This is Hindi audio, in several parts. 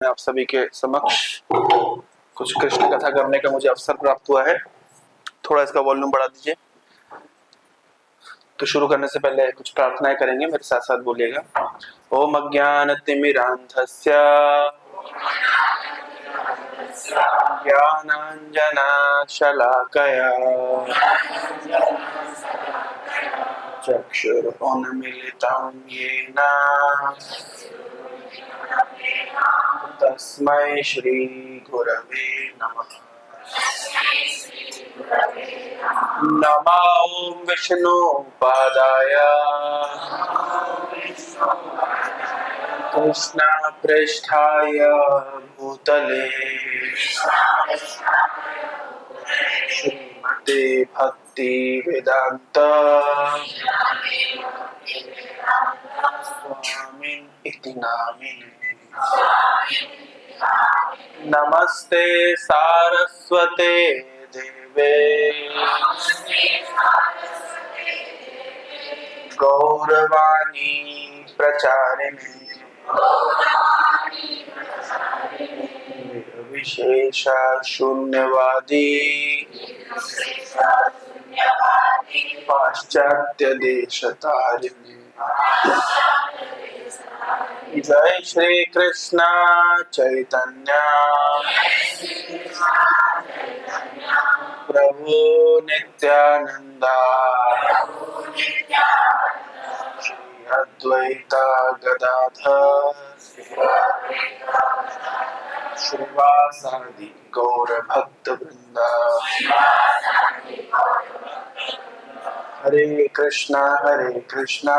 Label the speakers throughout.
Speaker 1: आप सभी के समक्ष कुछ कृष्ण कथा करने का मुझे अवसर प्राप्त हुआ है। थोड़ा इसका वॉल्यूम बढ़ा दीजिए। तो शुरू करने से पहले कुछ प्रार्थनाएं करेंगे, मेरे साथ साथ बोलिएगा। ओम अज्ञानतिमिरान्धस्य ज्ञानाञ्जनशलाकया चक्षुरुन्मीलितं येन तस्मै श्री गुरवे नमः। नमो ओम विष्णुपादाय कृष्ण पृष्ठाय भूतले श्रीमते भक्ति वेदांत स्वामिन् इति नामिने। नमस्ते सारस्वते देवे गौरवाणी प्रचारिणे निर्विशेष शून्यवादी पाश्चात्य देशतारिणे। जय श्री कृष्ण चैतन्य प्रभु नित्यानंदा श्री अद्वैता गदाधर श्रीवासादि गौर भक्त वृंदा। हरे कृष्णा कृष्णा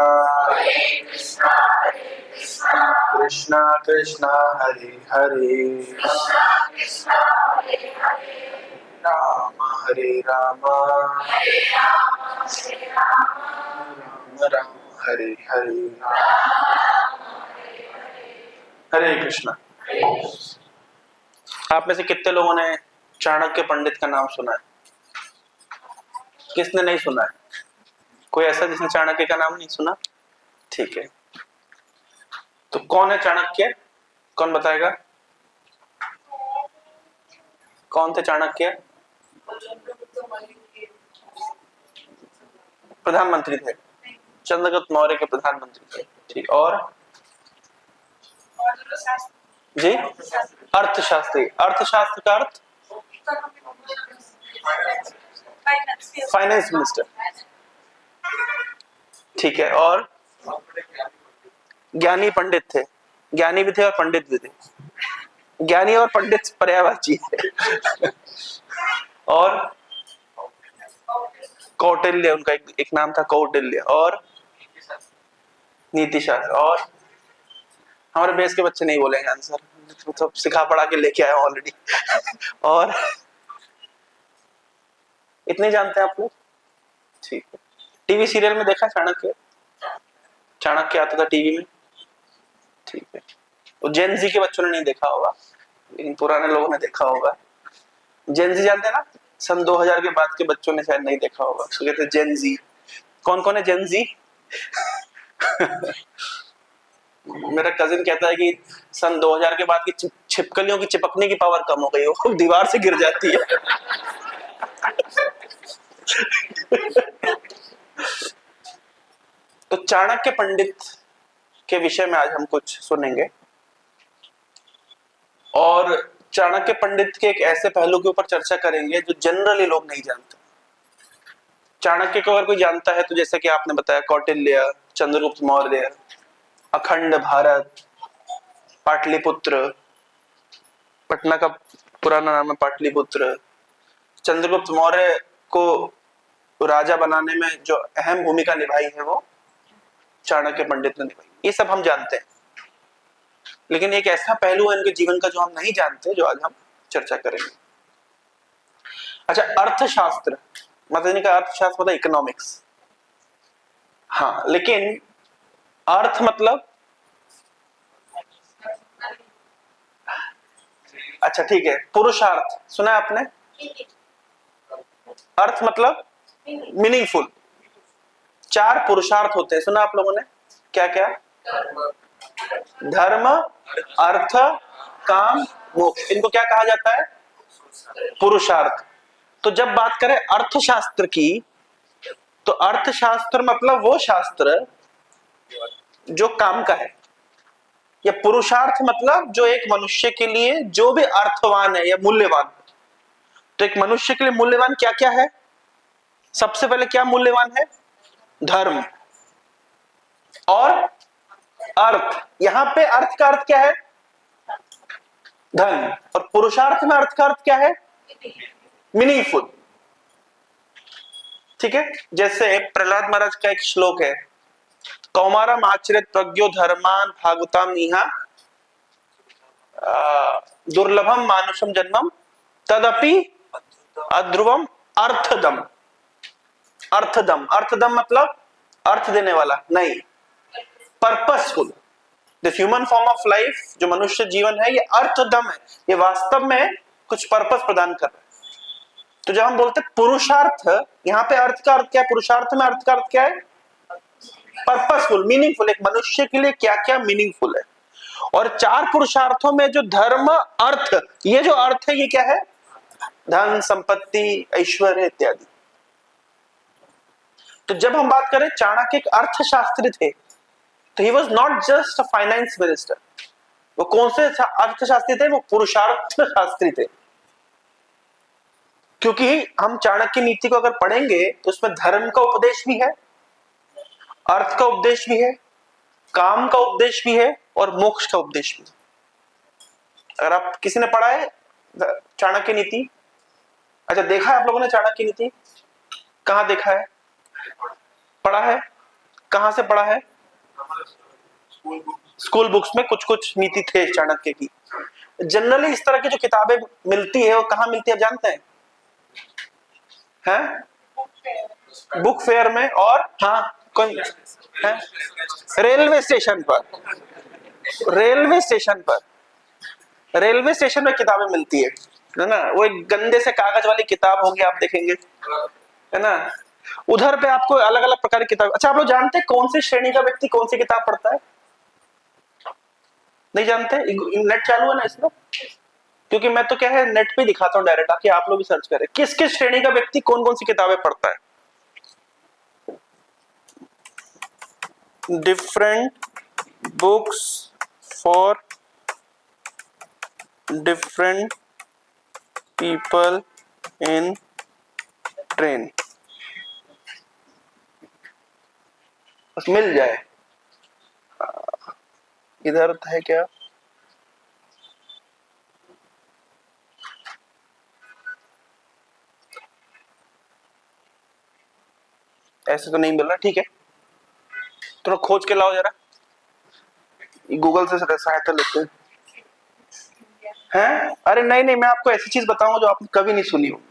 Speaker 1: कृष्णा हरे हरे राम राम हरे हरे। हरे कृष्णा। आप में से कितने लोगों ने चाणक्य पंडित का नाम सुना है? किसने नहीं सुना है? कोई ऐसा जिसने चाणक्य का नाम नहीं सुना? ठीक है, तो कौन है चाणक्य? कौन बताएगा? कौन थे चाणक्य? प्रधानमंत्री थे, चंद्रगुप्त मौर्य के प्रधानमंत्री थे। ठीक, और जी अर्थशास्त्री। अर्थशास्त्र का अर्थ फाइनेंस मिनिस्टर। ठीक है, और ज्ञानी पंडित थे। ज्ञानी भी थे और पंडित भी थे। ज्ञानी और पंडित पर्यायवाची है। और कौटिल्य, उनका एक नाम था कौटिल्य। और नीति शास्त्र। और हमारे बेस के बच्चे नहीं बोलेंगे आंसर, तो सिखा पढ़ा के लेके आया ऑलरेडी। और इतने जानते हैं आप लोग? ठीक है। टीवी सीरियल में देखा चाणक्य? चाणक्य आता था टीवी में। ठीक है, वो जेन जी के बच्चों ने नहीं देखा होगा, लेकिन पुराने लोगों ने देखा होगा। जेन जी जानते हैं ना? सन 2000 के बाद के बच्चों ने शायद नहीं देखा होगा, उसको कहते हैं जेन जी। कौन कौन है जेन जी? मेरा कजिन कहता है कि सन 2000 के बाद की छिपकलियों की चिपकने की पावर कम हो गई, वो दीवार से गिर जाती है। तो चाणक्य पंडित के विषय में आज हम कुछ सुनेंगे, और चाणक्य पंडित के एक ऐसे पहलू के ऊपर चर्चा करेंगे जो जनरली लोग नहीं जानते। चाणक्य को अगर कोई जानता है तो जैसे कि आपने बताया, कौटिल्य, चंद्रगुप्त मौर्य, अखंड भारत, पाटलिपुत्र, पटना का पुराना नाम है पाटलिपुत्र। चंद्रगुप्त मौर्य को राजा बनाने में जो अहम भूमिका निभाई है वो चाणक्य पंडित ने निभाई। ये सब हम जानते हैं, लेकिन एक ऐसा पहलू है इनके जीवन का जो हम नहीं जानते, जो आज हम चर्चा करेंगे। अच्छा, अर्थशास्त्र मतलब इनका अर्थशास्त्र मतलब इकोनॉमिक्स। हाँ, लेकिन अर्थ मतलब, अच्छा ठीक है, पुरुषार्थ सुना है आपने? अर्थ मतलब मीनिंगफुल। 4 पुरुषार्थ होते हैं, सुना आप लोगों ने? क्या क्या? धर्म, अर्थ, काम, मोक्ष, इनको क्या कहा जाता है? पुरुषार्थ। तो जब बात करें अर्थशास्त्र की, तो अर्थशास्त्र मतलब वो शास्त्र जो काम का है, या पुरुषार्थ मतलब जो एक मनुष्य के लिए जो भी अर्थवान है या मूल्यवान। तो एक मनुष्य के लिए मूल्यवान क्या क्या है? सबसे पहले क्या मूल्यवान है? धर्म और अर्थ। यहां पे अर्थ का अर्थ क्या है? धन। और पुरुषार्थ में अर्थ का अर्थ क्या है? मीनिंगफुल। ठीक है, जैसे प्रहलाद महाराज का एक श्लोक है, कौमारम आचरित प्रज्ञो धर्मान भागवताम इहा दुर्लभम मानुषम जन्मम तदपि अध्रुवम अर्थदम। अर्थदम, अर्थदम मतलब अर्थ देने वाला नहीं, purposeful. The human form of life, जो मनुष्य जीवन है, ये अर्थदम है, ये वास्तव में कुछ पर्पस प्रदान कर रहा है। तो जब हम बोलते हैं पुरुषार्थ, यहाँ पे अर्थ का अर्थ क्या है? पुरुषार्थ में अर्थ का अर्थ क्या है? Purposeful, meaningful. एक मनुष्य के लिए क्या क्या मीनिंगफुल है। और चार पुरुषार्थों में जो धर्म, अर्थ, ये जो अर्थ है ये क्या है? धन, संपत्ति, ऐश्वर्य इत्यादि। तो जब हम बात करें चाणक्य एक अर्थशास्त्री थे, तो he was not just a finance minister. वो कौन से अर्थशास्त्री थे? वो पुरुषार्थ शास्त्री थे। क्योंकि हम चाणक्य नीति को अगर पढ़ेंगे तो उसमें धर्म का उपदेश भी है, अर्थ का उपदेश भी है, काम का उपदेश भी है और मोक्ष का उपदेश भी है। अगर आप किसी ने पढ़ा है चाणक्य नीति? अच्छा, देखा है आप लोगों ने चाणक्य नीति? कहां देखा है? पढ़ा है? कहां से पढ़ा है? स्कूल बुक्स में कुछ कुछ नीति थे चाणक्य की। जनरली इस तरह की जो किताबें मिलती है वो कहां मिलती है जानते हैं? बुक फेयर में, और हाँ कौन है? रेलवे स्टेशन पर। रेलवे स्टेशन पर, रेलवे स्टेशन में किताबें मिलती है ना? वो एक गंदे से कागज वाली किताब होगी, आप देखेंगे, है ना? उधर पे आपको अलग अलग प्रकार की किताब। अच्छा, आप लोग जानते हैं कौन सी श्रेणी का व्यक्ति कौन सी किताब पढ़ता है? नहीं जानते? नेट चालू है ना इसमें? क्योंकि मैं तो क्या है, नेट पे दिखाता हूँ डायरेक्ट, आके आप लोग भी सर्च करें किस किस श्रेणी का व्यक्ति कौन कौन सी किताबें पढ़ता है। Different books for different people in train, बस मिल जाए। इधर है क्या? ऐसे तो नहीं मिल रहा, ठीक है, थोड़ा खोज के लाओ जरा, गूगल से सहायता लेते हैं। अरे नहीं नहीं, मैं आपको ऐसी चीज बताऊंगा जो आपने कभी नहीं सुनी होगी।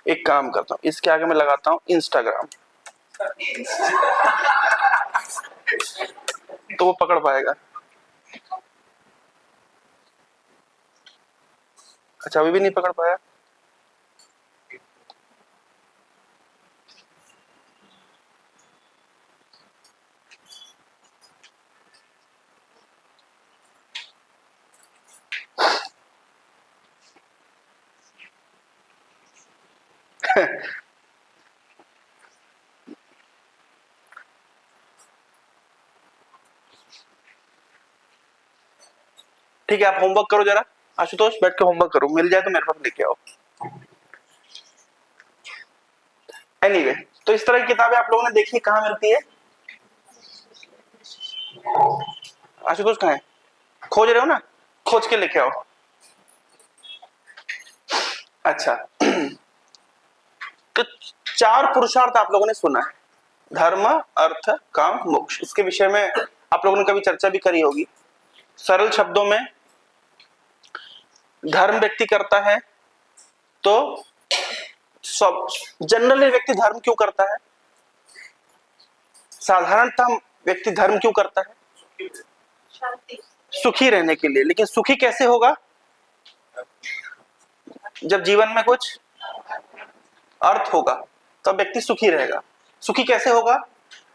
Speaker 1: एक काम करता हूँ, इसके आगे मैं लगाता हूँ इंस्टाग्राम, तो वो पकड़ पाएगा। अच्छा, अभी भी नहीं पकड़ पाया? ठीक है, आप होमवर्क करो जरा, आशुतोष बैठ के होमवर्क करो, मिल जाए तो मेरे पास लेके आओ। एनीवे, तो इस तरह की किताबें आप लोगों ने देखी, कहां मिलती है? आशुतोष कहां है? खोज रहे हो ना? खोज के लेके आओ। अच्छा, तो चार पुरुषार्थ आप लोगों ने सुना है, धर्म, अर्थ, काम, मोक्ष। इसके विषय में आप लोगों ने कभी चर्चा भी करी होगी। सरल शब्दों में, धर्म व्यक्ति करता है तो सब जनरली व्यक्ति धर्म क्यों करता है? साधारणतः व्यक्ति धर्म क्यों करता है? सुखी रहने के लिए। लेकिन सुखी कैसे होगा? जब जीवन में कुछ अर्थ होगा तब व्यक्ति सुखी रहेगा। सुखी कैसे होगा?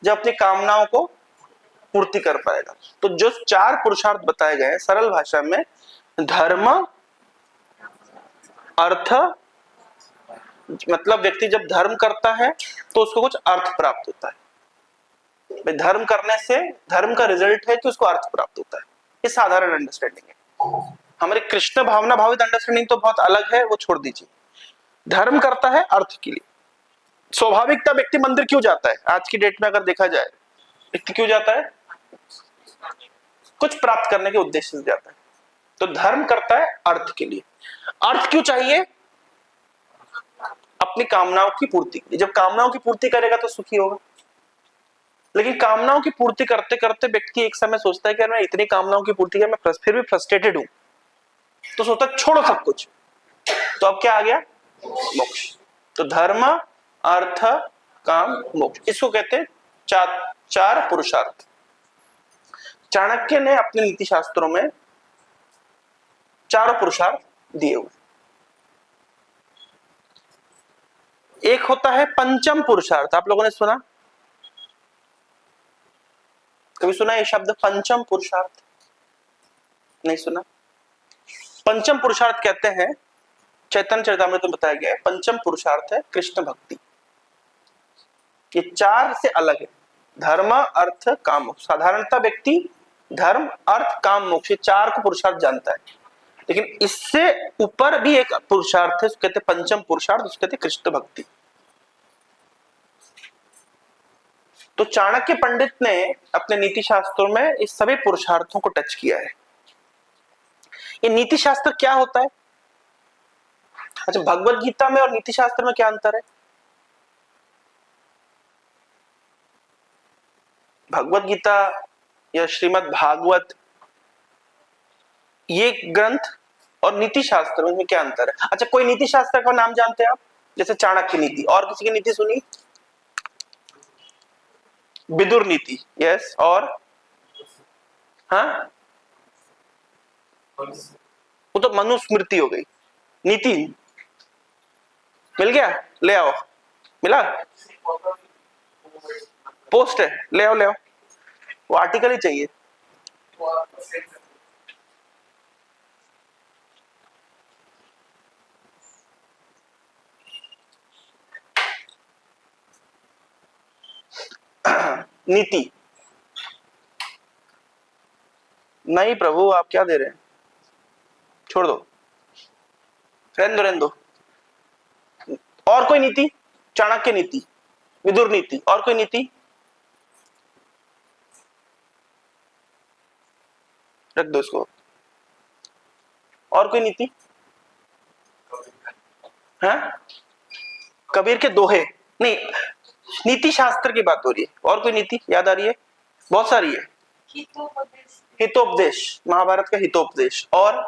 Speaker 1: जब अपनी कामनाओं को पूर्ति कर पाएगा। तो जो 4 पुरुषार्थ बताए गए हैं सरल भाषा में, धर्म, अर्थ, मतलब व्यक्ति जब धर्म करता है तो उसको कुछ अर्थ प्राप्त होता है। धर्म करने से धर्म का रिजल्ट है कि उसको अर्थ प्राप्त होता है। ये साधारण अंडरस्टैंडिंग है। हमारे कृष्ण भावना भावित अंडरस्टैंडिंग तो बहुत अलग है, वो छोड़ दीजिए। धर्म करता है अर्थ के लिए। स्वाभाविकता व्यक्ति मंदिर क्यों जाता है? आज की डेट में अगर देखा जाए, व्यक्ति क्यों जाता है? कुछ प्राप्त करने के उद्देश्य से जाता है। तो धर्म करता है अर्थ के लिए। अर्थ क्यों चाहिए? अपनी कामनाओं की पूर्ति के लिए। जब कामनाओं की पूर्ति करेगा तो सुखी होगा। लेकिन कामनाओं की पूर्ति करते करते व्यक्ति एक समय सोचता है कि मैं इतनी कामनाओं की पूर्ति किया, मैं फिर भी फ्रस्ट्रेटेड हूं, तो सोचता है छोड़ो सब कुछ। तो अब क्या आ गया? मोक्ष। तो धर्म, अर्थ, काम, मोक्ष, इसको कहते हैं चार पुरुषार्थ। चाणक्य ने अपने नीति शास्त्रों में चारों पुरुषार्थ दिए हुए। एक होता है पंचम पुरुषार्थ। आप लोगों ने सुना? कभी सुना ये शब्द पंचम पुरुषार्थ? नहीं सुना? पंचम पुरुषार्थ कहते हैं, चैतन्य चरितामृत में बताया गया है, पंचम पुरुषार्थ है कृष्ण भक्ति। ये 4 से अलग है। धर्म, अर्थ, काम, मोक्ष। साधारणतः व्यक्ति धर्म, अर्थ, काम, मोक्ष 4 को पुरुषार्थ जानता है, लेकिन इससे ऊपर भी एक पुरुषार्थ है, उसको कहते हैं पंचम पुरुषार्थ, उसको कहते हैं कृष्ण भक्ति। तो चाणक्य पंडित ने अपने नीति शास्त्रों में इस सभी पुरुषार्थों को टच किया है। ये नीति शास्त्र क्या होता है? अच्छा, भगवत गीता में और नीति शास्त्र में क्या अंतर है? भगवत गीता या श्रीमद् भागवत, ये ग्रंथ और नीति शास्त्र में क्या अंतर है? अच्छा, कोई नीति शास्त्र का नाम जानते हैं आप? जैसे चाणक्य नीति। और किसी की नीति सुनी? विदुर नीति, यस। और हाँ, वो तो मनुस्मृति हो गई। नीति मिल गया? ले आओ। मिला? पोस्ट है, ले आओ ले आओ। वो आर्टिकल ही चाहिए। नीति नहीं प्रभु, आप क्या दे रहे हैं? छोड़ दो, रहने दो। और कोई नीति? चाणक्य नीति, विदुर नीति, और कोई नीति? रख दो इसको। और कोई नीति? हाँ, कबीर के दोहे नहीं, नीति शास्त्र की बात हो रही है। और कोई नीति याद आ रही है? बहुत सारी है। हितोपदेश, महाभारत का हितोपदेश। और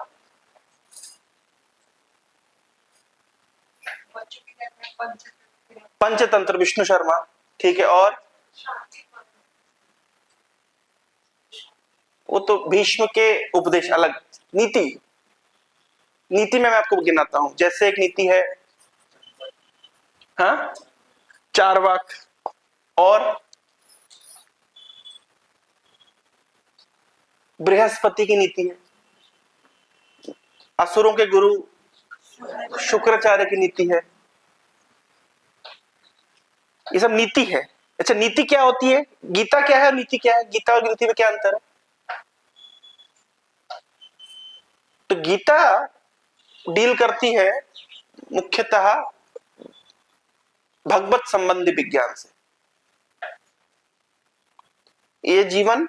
Speaker 1: पंचतंत्र, विष्णु शर्मा, ठीक है। और वो तो भीष्म के उपदेश अलग। नीति, नीति में मैं आपको गिनाता हूं। जैसे एक नीति है, हाँ, चारवाक, और बृहस्पति की नीति है, असुरों के गुरु शुक्राचार्य की नीति है। ये सब नीति है। अच्छा, नीति क्या होती है? गीता क्या है, नीति क्या है? गीता और नीति में क्या अंतर है? तो गीता डील करती है मुख्यतः भगवत संबंधी विज्ञान से। ये जीवन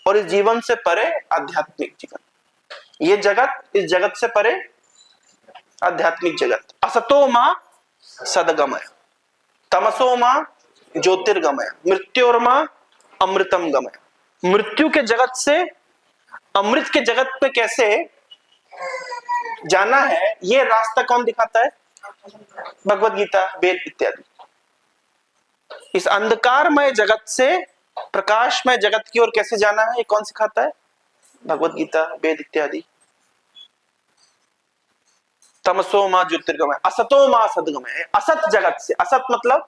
Speaker 1: और इस जीवन से परे आध्यात्मिक जीवन। ये जगत, इस जगत से परे आध्यात्मिक जगत। असतो मां सदगमय, तमसो मां ज्योतिर्गमय, मृत्योर्मा अमृतम गमय। मृत्यु के जगत से अमृत के जगत पे कैसे जाना है, ये रास्ता कौन दिखाता है? भगवत गीता, वेद इत्यादि। इस अंधकारमय जगत से प्रकाशमय जगत की ओर कैसे जाना है, ये कौन सिखाता है? भगवत गीता, वेद इत्यादि। तमसो मां ज्योतिर्गमय, असतो मां सद्गमय। असत जगत से, असत मतलब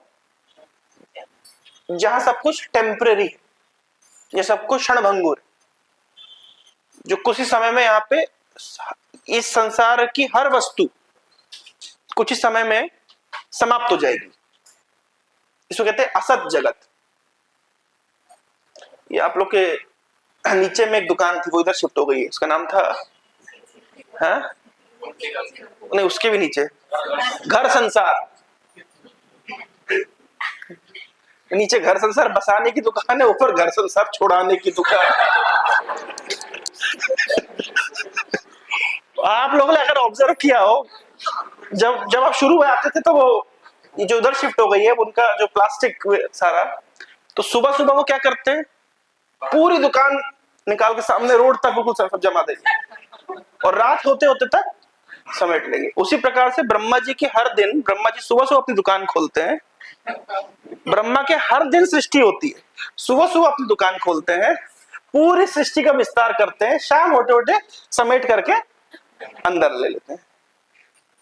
Speaker 1: जहां सब कुछ टेम्परेरी, ये सब कुछ क्षणभंगुर, जो कुछ ही समय में यहाँ पे इस संसार की हर वस्तु कुछ ही समय में समाप्त हो जाएगी। इसको कहते हैं असत जगत। ये आप लोग के नीचे में एक दुकान थी, वो इधर शिफ्ट हो गई है, उसका नाम था, हाँ नहीं उसके भी नीचे घर संसार, नीचे घर संसार बसाने की दुकान है, ऊपर घर संसार छोड़ाने की दुकान। आप लोगों ने अगर ऑब्जर्व किया हो, जब जब आप शुरू में आते थे तो वो ये जो उधर शिफ्ट हो गई है उनका जो प्लास्टिक सारा, तो सुबह सुबह वो क्या करते हैं, पूरी दुकान निकाल के सामने रोड तक बिल्कुल सब जमा देंगे और रात होते होते तक समेट लेंगे। उसी प्रकार से ब्रह्मा जी की हर दिन, ब्रह्मा जी सुबह सुबह अपनी दुकान खोलते हैं, ब्रह्मा के हर दिन सृष्टि होती है, सुबह सुबह अपनी दुकान खोलते हैं, पूरी सृष्टि का विस्तार करते हैं, शाम होते होते समेट करके अंदर ले लेते हैं।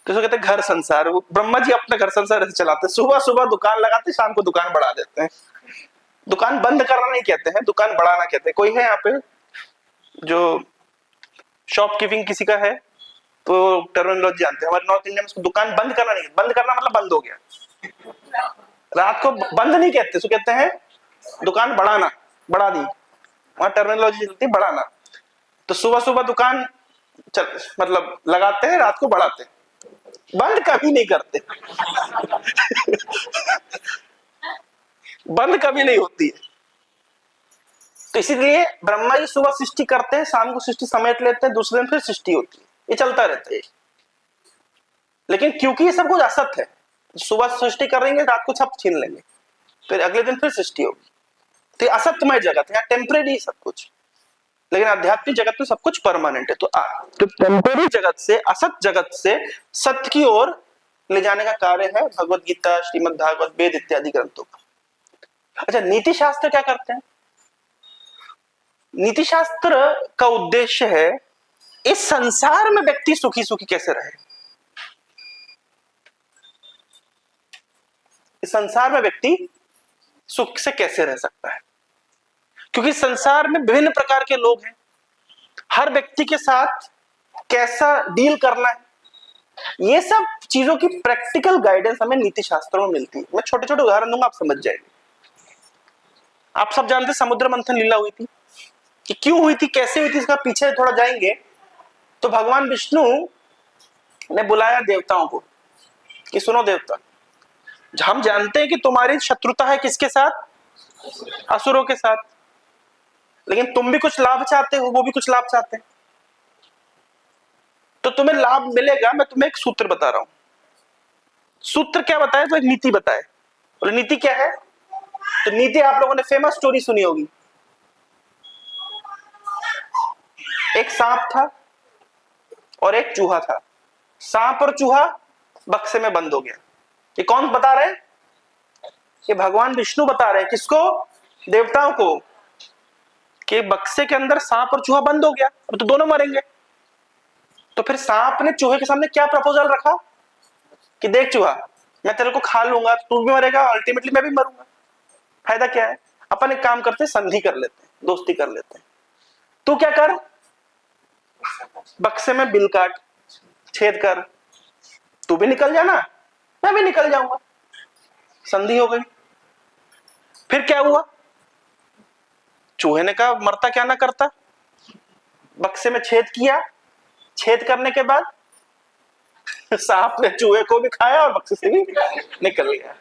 Speaker 1: तो कहते हैं घर संसार। वो ब्रह्मा जी अपना घर संसार ऐसे चलाते हैं, सुबह सुबह दुकान लगाते, शाम को दुकान बढ़ा देते हैं। दुकान बंद करना नहीं कहते हैं, दुकान बढ़ाना कहते हैं। कोई है यहाँ पे जो शॉपकीपिंग किसी का है तो टर्मिनोलॉजी जानते हैं। हमारे नॉर्थ इंडिया में उसको दुकान बंद करना नहीं, बंद करना मतलब बंद हो गया, रात को बंद नहीं कहते, उसको कहते हैं दुकान बढ़ाना, बढ़ा दी, वहां टर्मिनोलॉजी चलती है बढ़ाना। तो सुबह सुबह दुकान मतलब लगाते हैं, रात को बढ़ाते हैं, बंद कभी नहीं करते। बंद कभी नहीं होती है। तो इसीलिए ब्रह्मा जी सुबह सृष्टि करते हैं, शाम को सृष्टि समेट लेते हैं, दूसरे दिन फिर सृष्टि होती है, ये चलता रहता है। लेकिन क्योंकि ये सब कुछ असत है, सुबह सृष्टि करेंगे, रात को सब छीन लेंगे, फिर अगले दिन फिर सृष्टि होगी। तो असत्यमय जगत है, टेम्परेरी सब कुछ, लेकिन आध्यात्मिक जगत में सब कुछ परमानेंट है। तो टेम्परेरी जगत से, असत जगत से सत्य की ओर ले जाने का कार्य है भगवत गीता, श्रीमद् भागवत, वेद इत्यादि ग्रंथों का। अच्छा, नीति शास्त्र क्या करते हैं? नीति शास्त्र का उद्देश्य है इस संसार में व्यक्ति सुखी सुखी कैसे रहे, इस संसार में व्यक्ति सुख से कैसे रह सकता है। क्योंकि संसार में विभिन्न प्रकार के लोग हैं, हर व्यक्ति के साथ कैसा डील करना है, ये सब चीजों की प्रैक्टिकल गाइडेंस हमें नीति शास्त्रों में मिलती है। मैं छोटे छोटे उदाहरण दूंगा, आप समझ जाएंगे। आप सब जानते समुद्र मंथन लीला हुई थी, कि क्यों हुई थी, कैसे हुई थी, इसका पीछे थोड़ा जाएंगे। तो भगवान विष्णु ने बुलाया देवताओं को कि सुनो देवता, हम जानते हैं कि तुम्हारी शत्रुता है किसके साथ, असुरों के साथ, लेकिन तुम भी कुछ लाभ चाहते हो, वो भी कुछ लाभ चाहते हैं, तो तुम्हें लाभ मिलेगा। मैं तुम्हें एक सूत्र बता रहा हूं। सूत्र क्या बताए? तो एक नीति बताए। और नीति क्या है? तो नीति आप लोगों ने फेमस स्टोरी सुनी होगी। एक सांप था और एक चूहा था। सांप और चूहा बक्से में बंद हो गया। ये कौन बता रहे हैं? ये भगवान विष्णु बता रहे हैं। किसको? देवताओं को, कि बक्से के अंदर सांप और चूहा बंद हो गया, अब तो दोनों मरेंगे। तो फिर सांप ने चूहे के सामने क्या प्रपोजल रखा कि देख चूहा, मैं तेरे को खा लूंगा, तू भी मरेगा, अल्टीमेटली मैं भी मरूंगा, फायदा क्या है? अपन एक काम करते हैं, संधि कर लेते हैं, दोस्ती कर लेते हैं। तू क्या कर, बक्से में बिल काट, छेद कर, तू भी निकल जाना, मैं भी निकल जाऊंगा, संधि हो गई। फिर क्या हुआ? चूहे ने कहा मरता क्या ना करता, बक्से में छेद किया, छेद करने के बाद सांप ने चूहे को भी खाया और बक्से से भी निकल गया।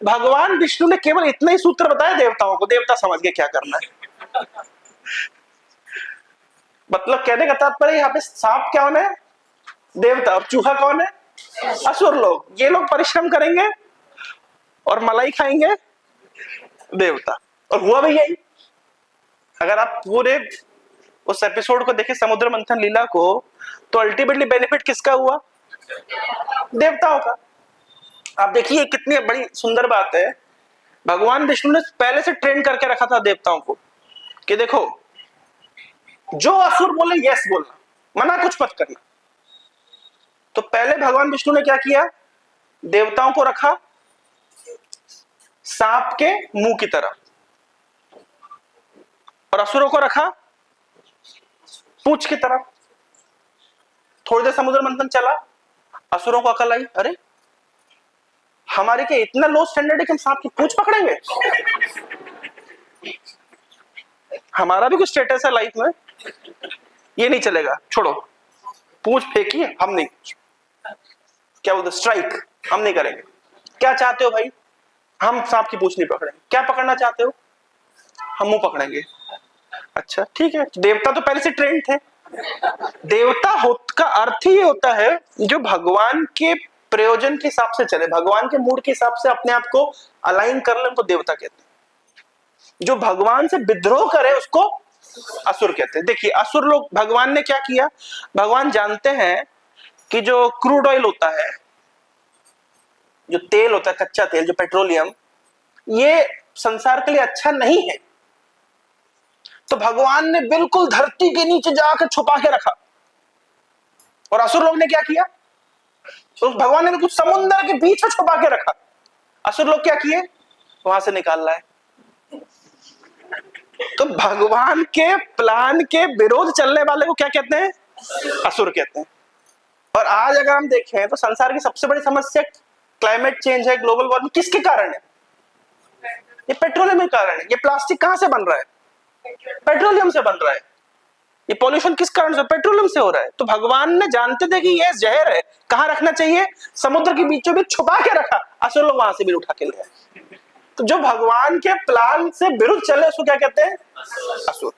Speaker 1: भगवान विष्णु ने केवल इतना ही सूत्र बताया देवताओं को, देवता समझ गए क्या करना है। मतलब कहने का तात्पर्य यहाँ पे सांप कौन है? देवता। और चूहा कौन है? असुर लोग। ये लोग परिश्रम करेंगे और मलाई खाएंगे देवता। और हुआ भी यही। अगर आप पूरे उस एपिसोड को देखें, समुद्र मंथन लीला को, तो अल्टीमेटली बेनिफिट किसका हुआ? देवताओं का। आप देखिए कितनी बड़ी सुंदर बात है। भगवान विष्णु ने पहले से ट्रेन करके रखा था देवताओं को कि देखो, जो असुर बोले यस बोलना, मना कुछ मत करना। तो पहले भगवान विष्णु ने क्या किया? देवताओं को रखा सांप के मुंह की तरफ, और असुरों को रखा पूंछ की तरफ। थोड़ी देर समुद्र मंथन चला, असुरों को अकल आई, अरे हमारे के इतना लो स्टैंडर्ड है कि हम सांप की पूंछ पकड़ेंगे? हमारा भी कुछ स्टेटस है लाइफ में, ये नहीं चलेगा, छोड़ो, पूंछ फेंकी, हम नहीं, क्या बोलते, स्ट्राइक, हम नहीं करेंगे। क्या चाहते हो भाई? हम सांप की पूंछ नहीं पकड़ेंगे। क्या पकड़ना चाहते हो? हम मुंह पकड़ेंगे। अच्छा ठीक है, देवता तो पहले से ट्रेंड थे। देवता का अर्थ ही ये होता है जो भगवान के प्रयोजन के हिसाब से चले, भगवान के मूड के हिसाब से अपने आप को अलाइन कर ले, उनको देवता कहते हैं। जो भगवान से विद्रोह करे उसको असुर कहते हैं। देखिए असुर लोग, भगवान ने क्या किया, भगवान जानते हैं कि जो क्रूड ऑयल होता है, जो तेल होता है, कच्चा तेल, जो पेट्रोलियम, ये संसार के लिए अच्छा नहीं है। तो भगवान ने बिल्कुल धरती के नीचे जाकर छुपा के रखा। और असुर लोग ने क्या किया, तो भगवान ने कुछ समुद्र के बीच में छुपा के रखा। असुर लोग क्या किए, वहां से निकाल लाए। तो भगवान के प्लान के विरोध चलने वाले को क्या कहते हैं? असुर कहते हैं। और आज अगर हम देखें तो संसार की सबसे बड़ी समस्या क्लाइमेट चेंज है, ग्लोबल वार्मिंग, किसके कारण है? ये पेट्रोलियम के कारण है। ये प्लास्टिक कहां से बन रहा है? पेट्रोलियम से बन रहा है। ये पॉल्यूशन किस कारण से? पेट्रोलियम से हो रहा है। तो भगवान ने जानते थे कि ये जहर है, कहां रखना चाहिए? समुद्र के बीचों बीच छुपा के रखा। असुर लोग वहां से भी उठा के ले आए। तो जो भगवान के प्लान से विरुद्ध चले उसको क्या कहते हैं? असुर।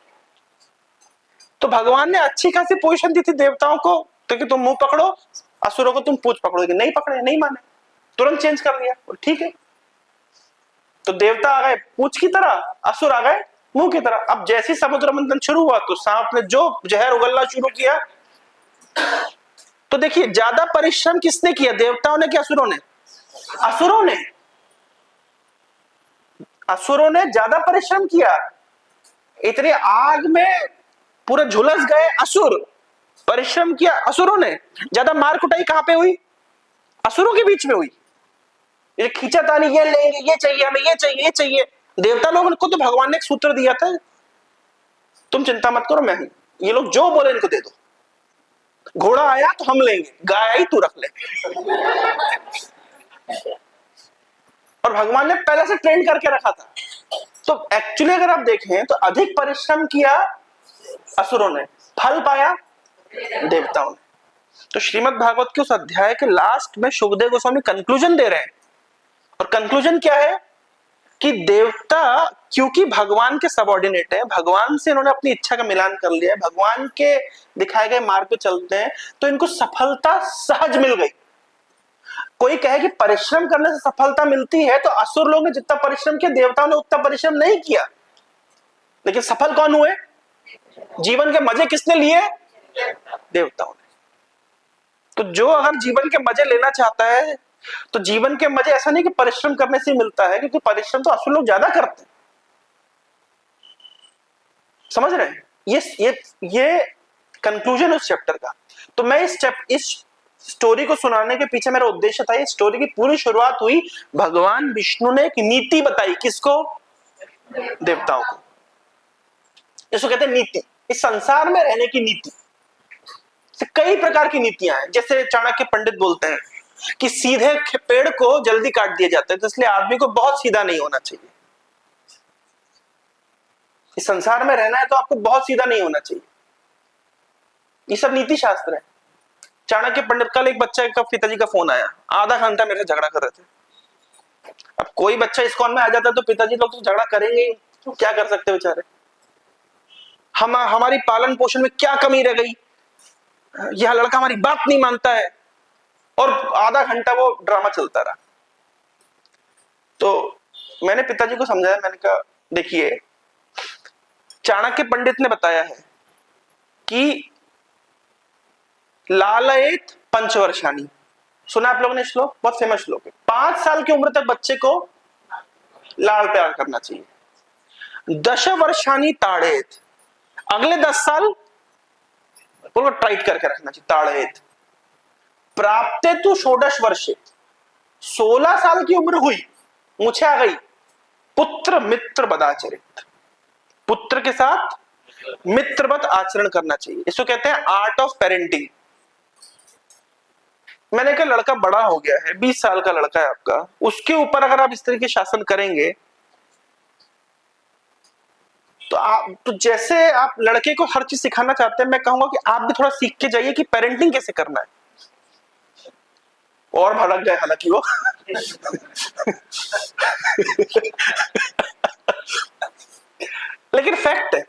Speaker 1: तो भगवान ने अच्छी खासी पोजीशन दी थी देवताओं को, तो कि तुम मुंह पकड़ो, असुरों को तुम पूंछ पकड़ोगे। नहीं पकड़े, नहीं माने, तुरंत चेंज कर दिया, ठीक है। तो देवता आ गए पूंछ की तरह, असुर आ गए मुंह की तरह। अब जैसे समुद्र मंथन शुरू हुआ तो सांप ने जो जहर उगलना शुरू किया, तो देखिए ज्यादा परिश्रम किसने किया, देवताओं ने कि असुरों ने? असुरों ने। असुरों ने ज्यादा परिश्रम किया। इतने आग में पूरे झुलस गए असुर, परिश्रम किया असुरों ने। ज्यादा मार कुटाई कहां पे हुई? असुरों के बीच में हुई। ये खींचातानी, ये लेंगे, ये चाहिए हमें, ये चाहिए, ये चाहिए। देवता लोगों को तो भगवान ने एक सूत्र दिया था, तुम चिंता मत करो, मैं हूं, ये लोग जो बोले इनको दे दो। घोड़ा आया तो हम लेंगे, गाय आई तू रख ले। और भगवान ने पहले से ट्रेन करके रखा था। तो एक्चुअली अगर आप देखें तो अधिक परिश्रम किया असुरों ने, फल पाया देवताओं ने। तो श्रीमद् भागवत के उस अध्याय के लास्ट में शुकदेव गोस्वामी कंक्लूजन दे रहे हैं। और कंक्लूजन क्या है कि देवता क्योंकि भगवान के सबऑर्डिनेट है, भगवान से इन्होंने अपनी इच्छा का मिलान कर लिया है, भगवान के दिखाए गए मार्ग पे चलते हैं, तो इनको सफलता सहज मिल गई। कोई कहे कि परिश्रम करने से सफलता मिलती है, तो असुर लोग ने जितना परिश्रम किया, देवताओं ने उतना परिश्रम नहीं किया। लेकिन सफल कौन हुए? जीवन के मजे किसने लिए? देवताओं ने। तो जो अगर जीवन के मजे लेना चाहता है, तो जीवन के मजे ऐसा नहीं कि परिश्रम करने से मिलता है, क्योंकि परिश्रम तो असुर लोग ज्यादा करते हैं। समझ रहे हैं? ये कंक्लूजन उस चैप्टर का। तो मैं इस स्टोरी को सुनाने के पीछे मेरा उद्देश्य था। इस स्टोरी की पूरी शुरुआत हुई, भगवान विष्णु ने एक नीति बताई। किसको? देवताओं को। इसको कहते हैं नीति। इस संसार में रहने की नीति। कई प्रकार की नीतियां हैं। जैसे चाणक्य पंडित बोलते हैं कि सीधे पेड़ को जल्दी काट दिया जाता है, तो इसलिए आदमी को बहुत सीधा नहीं होना चाहिए। इस संसार में रहना है तो आपको बहुत सीधा नहीं होना चाहिए। ये सब नीति शास्त्र है। चाणक्य पंडित, कल एक बच्चा का पिताजी का फोन आया, आधा घंटा मेरे से झगड़ा कर रहे थे। अब कोई बच्चा इस्कॉन में आ जाता है तो पिताजी लोग तो झगड़ा करेंगे, तो क्या कर सकते बेचारे। हमारी पालन पोषण में क्या कमी रह गई, यह लड़का हमारी बात नहीं मानता है, और आधा घंटा वो ड्रामा चलता रहा। तो मैंने पिताजी को समझाया, मैंने कहा देखिए, चाणक्य पंडित ने बताया है कि लालयेत पंचवर्षाणि, सुना आप लोगों ने श्लोक, बहुत फेमस श्लोक है। 5 साल की उम्र तक बच्चे को लाड़ प्यार करना चाहिए। 10 वर्षाणि ताड़ेत, अगले 10 साल उनको टाइट करके रखना चाहिए, ताड़ेत। प्राप्ते तु षोडश वर्षे, 16 साल की उम्र हुई, मुझे आ गई, पुत्र मित्र बदाचरित, पुत्र के साथ मित्रवत आचरण करना चाहिए। इसको कहते हैं आर्ट ऑफ पेरेंटिंग। मैंने कहा लड़का बड़ा हो गया है, 20 साल का लड़का है आपका, उसके ऊपर अगर आप इस तरीके शासन करेंगे तो जैसे आप लड़के को हर चीज सिखाना चाहते हैं, मैं कहूंगा कि आप भी थोड़ा सीख के जाइए कि पेरेंटिंग कैसे करना है। और भड़क गए हालांकि वो लेकिन फैक्ट है,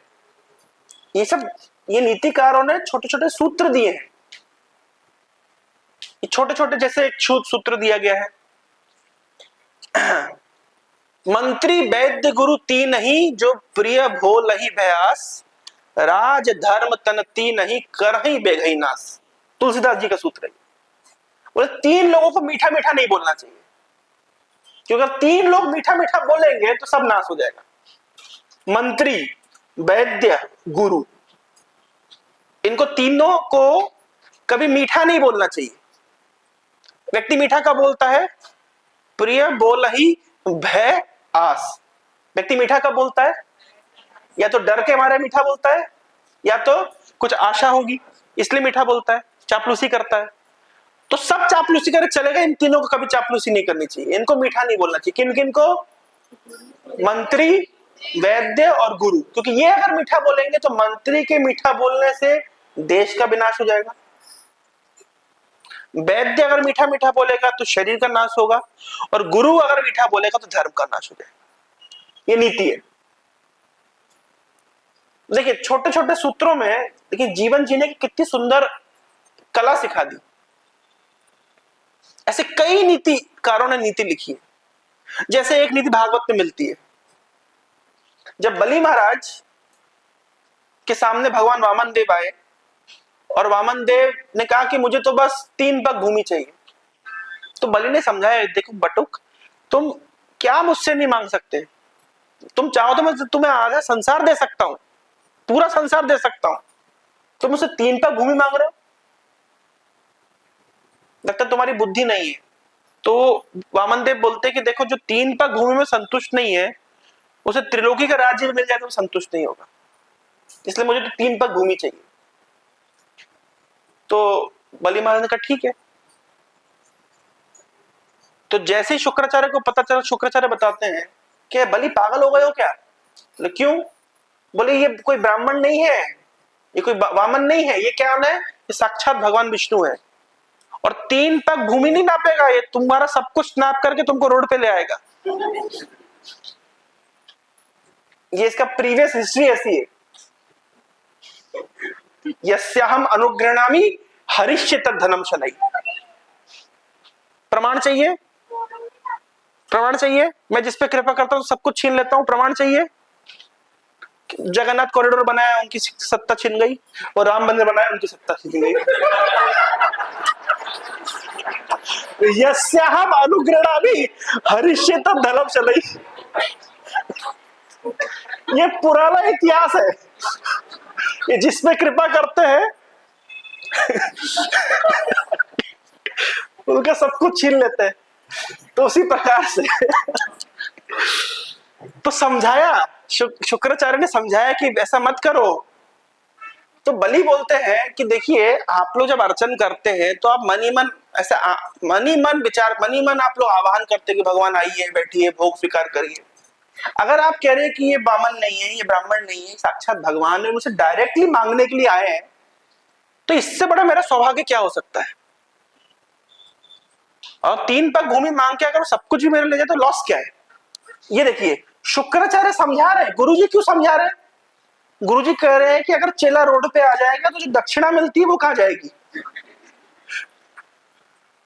Speaker 1: ये नीतिकारों ने छोटे छोटे सूत्र दिए हैं। छोटे छोटे जैसे एक सूत्र दिया गया है, मंत्री वैद्य गुरु तीन ही, जो प्रिय भो लही भयास, राज धर्म तन तीन ही, करही बेघई नास। तुलसीदास जी का सूत्र है। बोले तीन लोगों को मीठा मीठा नहीं बोलना चाहिए, क्योंकि अगर तीन लोग मीठा मीठा बोलेंगे तो सब नाश हो जाएगा। मंत्री, वैद्य, गुरु, इनको तीनों को कभी मीठा नहीं बोलना चाहिए। व्यक्ति मीठा का बोलता है, प्रिय बोल ही भय आस। व्यक्ति मीठा का बोलता है, या तो डर के मारे मीठा बोलता है, या तो कुछ आशा होगी इसलिए मीठा बोलता है, चापलूसी करता है। तो सब चापलूसी करे चलेगा, इन तीनों को कभी चापलूसी नहीं करनी चाहिए, इनको मीठा नहीं बोलना चाहिए। किन किन को? मंत्री, वैद्य और गुरु। क्योंकि ये अगर मीठा बोलेंगे तो मंत्री के मीठा बोलने से देश का विनाश हो जाएगा, वैद्य अगर मीठा मीठा बोलेगा तो शरीर का नाश होगा, और गुरु अगर मीठा बोलेगा तो धर्म का नाश हो जाएगा। ये नीति है। देखिए छोटे छोटे सूत्रों में देखिए जीवन जीने की कितनी सुंदर कला सिखा दी। ऐसे कई नीतिकारों ने नीति लिखी है। जैसे एक नीति भागवत में मिलती है, जब बलि महाराज के सामने भगवान वामन देव आए और वामन देव ने कहा कि मुझे तो बस 3 पग भूमि चाहिए, तो बलि ने समझाया, देखो बटुक, तुम क्या मुझसे नहीं मांग सकते? तुम चाहो तो मैं तुम्हें आधा संसार दे सकता हूं, पूरा संसार दे सकता हूं, तुम मुझसे 3 पग भूमि मांग रहे हो? लगता तुम्हारी बुद्धि नहीं है। तो वामन देव बोलते कि देखो, जो 3 पग भूमि में संतुष्ट नहीं है, उसे त्रिलोकी का राज्य मिल जाए तो संतुष्ट नहीं होगा, इसलिए मुझे तो 3 पग भूमि चाहिए। तो बलि महाराज ने कहा ठीक है। तो जैसे ही शुक्राचार्य को पता चला, शुक्राचार्य बताते हैं कि बलि पागल हो गए हो क्या? बोले क्यों? बोले ये कोई ब्राह्मण नहीं है, ये कोई वामन नहीं है, ये क्या है? ये साक्षात भगवान विष्णु है, और 3 पग भूमि नहीं नापेगा, ये तुम्हारा सब कुछ नाप करके तुमको रोड पे ले आएगा। ये इसका प्रीवियस हिस्ट्री ऐसी है, यस्याहम अनुगृह्णामि हरिष्येत धनम शनैः। प्रमाण चाहिए? प्रमाण चाहिए? मैं जिस पे कृपा करता हूं सब कुछ छीन लेता हूं, प्रमाण चाहिए? जगन्नाथ कॉरिडोर बनाया, उनकी सत्ता छिन गई, और राम मंदिर बनाया, उनकी सत्ता छिन गई। यस्याहम अनुगृह्णामि हरिष्येत धनम शनैः। ये पुराना इतिहास है, ये जिसमें कृपा करते हैं उनका सब कुछ छीन लेते हैं। तो उसी प्रकार से तो समझाया, शुक्राचार्य ने समझाया कि ऐसा मत करो। तो बलि बोलते हैं कि देखिए, आप लोग जब अर्चन करते हैं तो आप मन ही मन ऐसा मन ही मन विचार, मन ही मन आप लोग आह्वान करते हैं कि भगवान आइए, बैठिए, भोग स्वीकार करिए। अगर आप कह रहे हैं कि ये बामन नहीं है, ये ब्राह्मण नहीं है, साक्षात भगवान है, मुझसे डायरेक्टली मांगने के लिए आए हैं, तो इससे बड़ा मेरा सौभाग्य क्या हो सकता है? और 3 पग भूमि मांग के अगर सब कुछ भी मेरे ले जाए तो लॉस क्या है? ये देखिए शुक्राचार्य समझा रहे हैं। गुरुजी क्यों समझा रहे हैं? गुरुजी कह रहे हैं कि अगर चेला रोड पे आ जाएगा तो जो दक्षिणा मिलती है वो कहां जाएगी?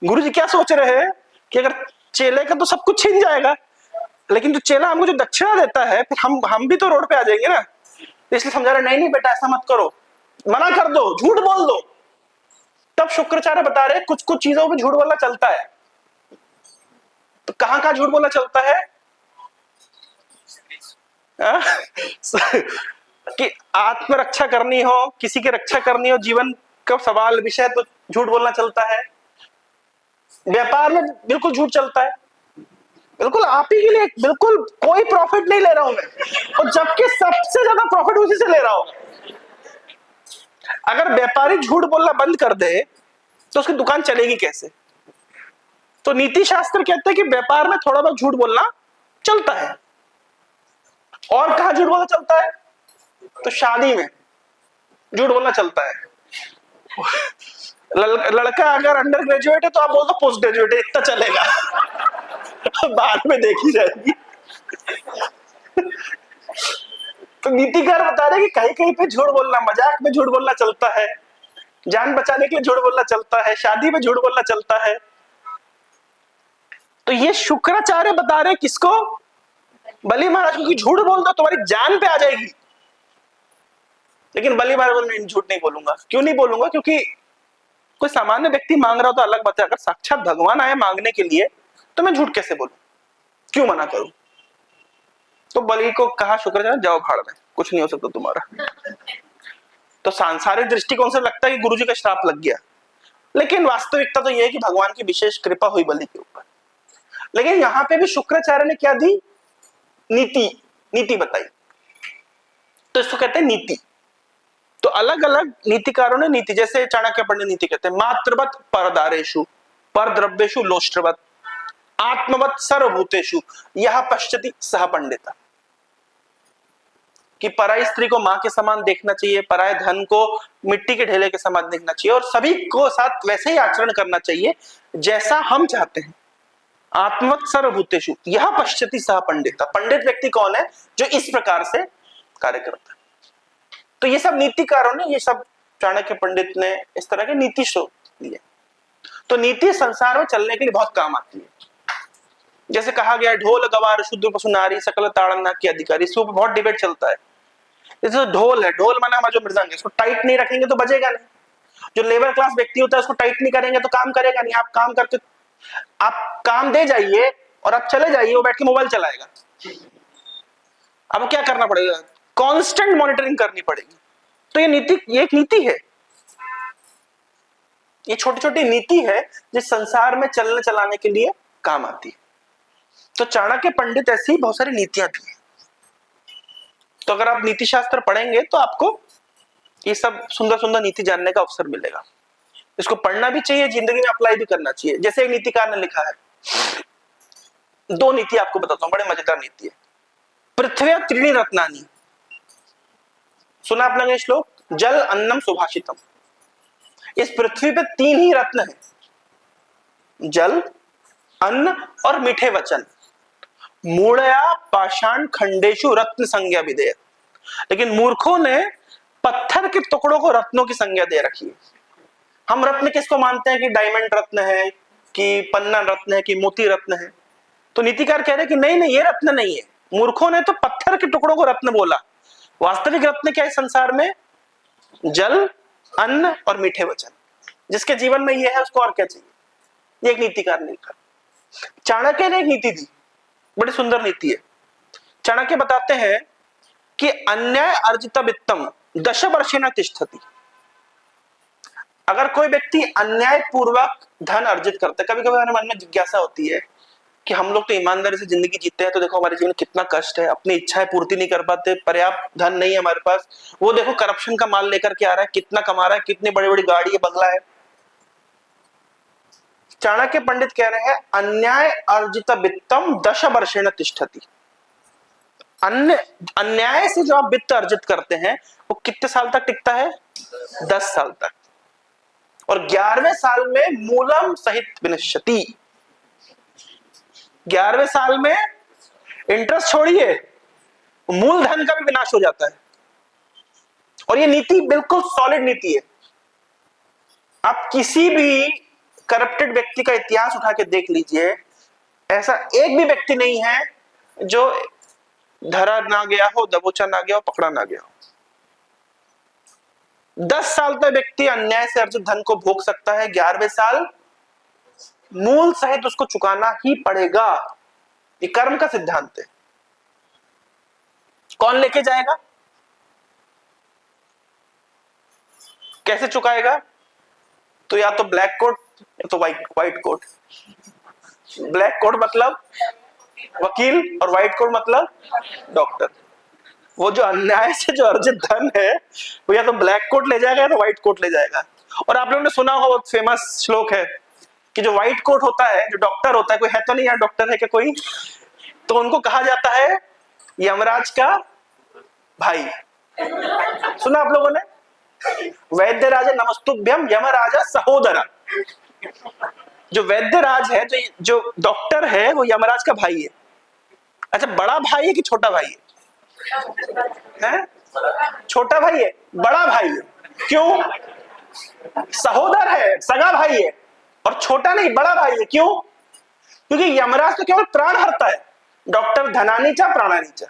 Speaker 1: गुरुजी क्या सोच रहे हैं कि अगर चेले का तो सब कुछ छीन जाएगा, लेकिन जो चेला हमको जो दक्षिणा देता है, फिर हम भी तो रोड पे आ जाएंगे ना। इसलिए समझा रहे, नहीं नहीं बेटा, ऐसा मत करो, मना कर दो, झूठ बोल दो। तब शुक्राचार्य बता रहे कुछ कुछ चीजों पे झूठ बोलना चलता है। तो कहां कहां झूठ बोलना चलता है? कि आत्मरक्षा करनी हो, किसी की रक्षा करनी हो, जीवन का सवाल विषय, तो झूठ बोलना चलता है। व्यापार में बिल्कुल झूठ चलता है। बिल्कुल आप ही के लिए, बिल्कुल कोई प्रॉफिट नहीं ले रहा हूं मैं, और जबकि सबसे ज्यादा प्रॉफिट उसी से ले रहा हूं। अगर व्यापारी झूठ बोलना बंद कर दे तो उसकी दुकान चलेगी कैसे? तो नीति शास्त्र कहते हैं कि व्यापार में थोड़ा बहुत झूठ बोलना चलता है। और कहां झूठ बोलना चलता है? तो शादी में झूठ बोलना चलता है। लड़का अगर अंडर ग्रेजुएट है तो आप बोल दो पोस्ट ग्रेजुएट है, इतना चलेगा। बाद में देखी जाएगी। तो नीतिकार बता रहे कि कहीं कहीं पे झूठ बोलना, मजाक में झूठ बोलना चलता है, जान बचाने के लिए झूठ बोलना चलता है, शादी में झूठ बोलना चलता है। तो ये शुक्राचार्य बता रहे किसको? बलि महाराज को, कि झूठ बोल दो तुम्हारी जान पे आ जाएगी। लेकिन बलि महाराज बोले झूठ नहीं बोलूंगा। क्यों नहीं बोलूंगा? क्योंकि कोई सामान्य व्यक्ति मांग रहा हो तो अलग बात है, अगर साक्षात भगवान आए मांगने के लिए तो मैं झूठ कैसे बोलूं, क्यों मना करूं? तो बलि को कहा शुक्राचार्य जाओ भाड़ में, कुछ नहीं हो सकता तुम्हारा। तो सांसारिक दृष्टिकोण से लगता है कि गुरुजी का श्राप लग गया, लेकिन वास्तविकता तो यह है कि भगवान की विशेष कृपा हुई बलि के ऊपर। लेकिन यहां पे भी शुक्राचार्य ने क्या दी? नीति बताई। तो इसको कहते हैं नीति। तो अलग अलग नीतिकारों ने नीति, जैसे चाणक्य पंडित नीति कहते हैं मात्रवत परदारेषु परद्रव्येषु लोष्ट्रवत आत्मवत सर्वभूतेषु यह पश्यति सह पंडिता, कि पराई स्त्री को मां के समान देखना चाहिए, पराये धन को मिट्टी के ढेले के समान देखना चाहिए, और सभी को साथ वैसे ही आचरण करना चाहिए जैसा हम चाहते हैं। आत्मवत सर्वभूतेषु यह पश्यति सह पंडिता, पंडित व्यक्ति कौन है? जो इस प्रकार से कार्य करता है। तो ये सब नीतिकारों ने, ये सब चाणक्य पंडित ने इस तरह के नीति स्रोत दिए। तो नीति संसार में चलने के लिए बहुत काम आती है। जैसे कहा गया ढोल गवार शूद्र पशु नारी सकल ताड़ना के अधिकारी, इसके ऊपर बहुत डिबेट चलता है। जैसे ढोल है, ढोल माना हमारा जो मृदंग है, इसको टाइट नहीं रखेंगे तो बजेगा नहीं। जो लेबर क्लास व्यक्ति होता है उसको टाइट नहीं करेंगे तो काम करेगा नहीं। आप काम करते, आप काम दे जाइए और आप चले जाइए, वो बैठ के मोबाइल चलाएगा। अब क्या करना पड़ेगा? कांस्टेंट मॉनिटरिंग करनी पड़ेगी। तो ये नीति, ये एक नीति है, ये छोटी छोटी नीति है जो संसार में चलने चलाने के लिए काम आती है। तो चाणक्य पंडित ऐसी बहुत सारी नीतियां दी हैं। तो अगर आप नीति शास्त्र पढ़ेंगे तो आपको ये सब सुंदर सुंदर नीति जानने का अवसर मिलेगा। इसको पढ़ना भी चाहिए, जिंदगी में अप्लाई भी करना चाहिए। जैसे एक नीतिकार ने लिखा है, दो नीति आपको बताता हूं, बड़े मजेदार नीति है। पृथ्वी त्रीणि रत्नानि, सुना आपने श्लोक? जल अन्नम सुभाषितम। इस पृथ्वी पे तीन ही रत्न है, जल, अन्न और मीठे वचन। मूढ़या पाषाण खंडेशु रत्न संज्ञा विधेय। लेकिन मूर्खों ने पत्थर के टुकड़ों को रत्नों की संज्ञा दे रखी है। हम रत्न किसको मानते हैं? कि डायमंड रत्न है, कि पन्ना रत्न है, कि मोती रत्न है। तो नीतिकार कह रहे हैं कि नहीं नहीं, ये रत्न नहीं है। मूर्खों ने तो पत्थर के टुकड़ों को रत्न बोला। वास्तविक रत्न क्या है संसार में? जल, अन्न और मीठे वचन। जिसके जीवन में ये है उसको और क्या चाहिए? ये एक नीतिकार ने लिखा। चाणक्य ने एक नीति दी, बड़ी सुंदर नीति है। चाणक्य बताते हैं कि अन्याय अर्जित वित्तम दश वर्षेण तिष्ठति। अगर कोई व्यक्ति अन्याय पूर्वक धन अर्जित करता है, कभी कभी हमारे मन में जिज्ञासा होती है कि हम लोग तो ईमानदारी से जिंदगी जीते हैं, तो देखो हमारे जीवन में कितना कष्ट है, अपनी इच्छाएं पूर्ति नहीं कर पाते, पर्याप्त धन नहीं है हमारे पास। वो देखो करप्शन का माल लेकर के आ रहा है, कितना कमा रहा है, कितनी बड़ी बड़ी गाड़ी है, बंगला है। चाणक्य पंडित कह रहे हैं अन्याय अर्जित वित्तम दश वर्षेण तिष्ठति। अन्याय से जो आप वित्त अर्जित करते हैं वो कितने साल तक टिकता है? 10 साल तक। और 11वें साल में मूलम सहित विनश्यति। 11वें साल में इंटरेस्ट छोड़िए, मूलधन का भी विनाश हो जाता है। और ये नीति बिल्कुल सॉलिड नीति है। आप किसी भी करप्टेड व्यक्ति का इतिहास उठा के देख लीजिए, ऐसा एक भी व्यक्ति नहीं है जो धरा ना गया हो, दबोचा ना गया हो, पकड़ा ना गया हो। 10 साल तक व्यक्ति अन्याय से अर्जित धन को भोग सकता है, 11वें साल मूल सहित उसको चुकाना ही पड़ेगा। ये कर्म का सिद्धांत है। कौन लेके जाएगा? कैसे चुकाएगा? तो या तो ब्लैक कोट या तो व्हाइट कोट। ब्लैक कोट मतलब वकील, और व्हाइट कोट मतलब डॉक्टर। वो जो अन्याय से जो अर्जित धन है वो या तो ब्लैक कोट ले जाएगा या तो व्हाइट कोट ले जाएगा। और आप लोगों ने सुना होगा, बहुत फेमस श्लोक है कि जो व्हाइट कोट होता है, जो डॉक्टर होता है, कोई है तो नहीं यार डॉक्टर है क्या कोई, तो उनको कहा जाता है यमराज का भाई। सुना आप लोगों ने? वैद्य राजा नमस्तुभ्यम यमराजा सहोदरा। जो वैद्य राज है, जो डॉक्टर है, वो यमराज का भाई है। अच्छा, बड़ा भाई है कि छोटा भाई है? छोटा भाई है, बड़ा भाई है। क्यों? सहोदर है, सगा भाई है, और छोटा नहीं बड़ा भाई है। क्यों? क्योंकि यमराज तो केवल प्राण हरता है, डॉक्टर धनानीचा प्राणानीचा।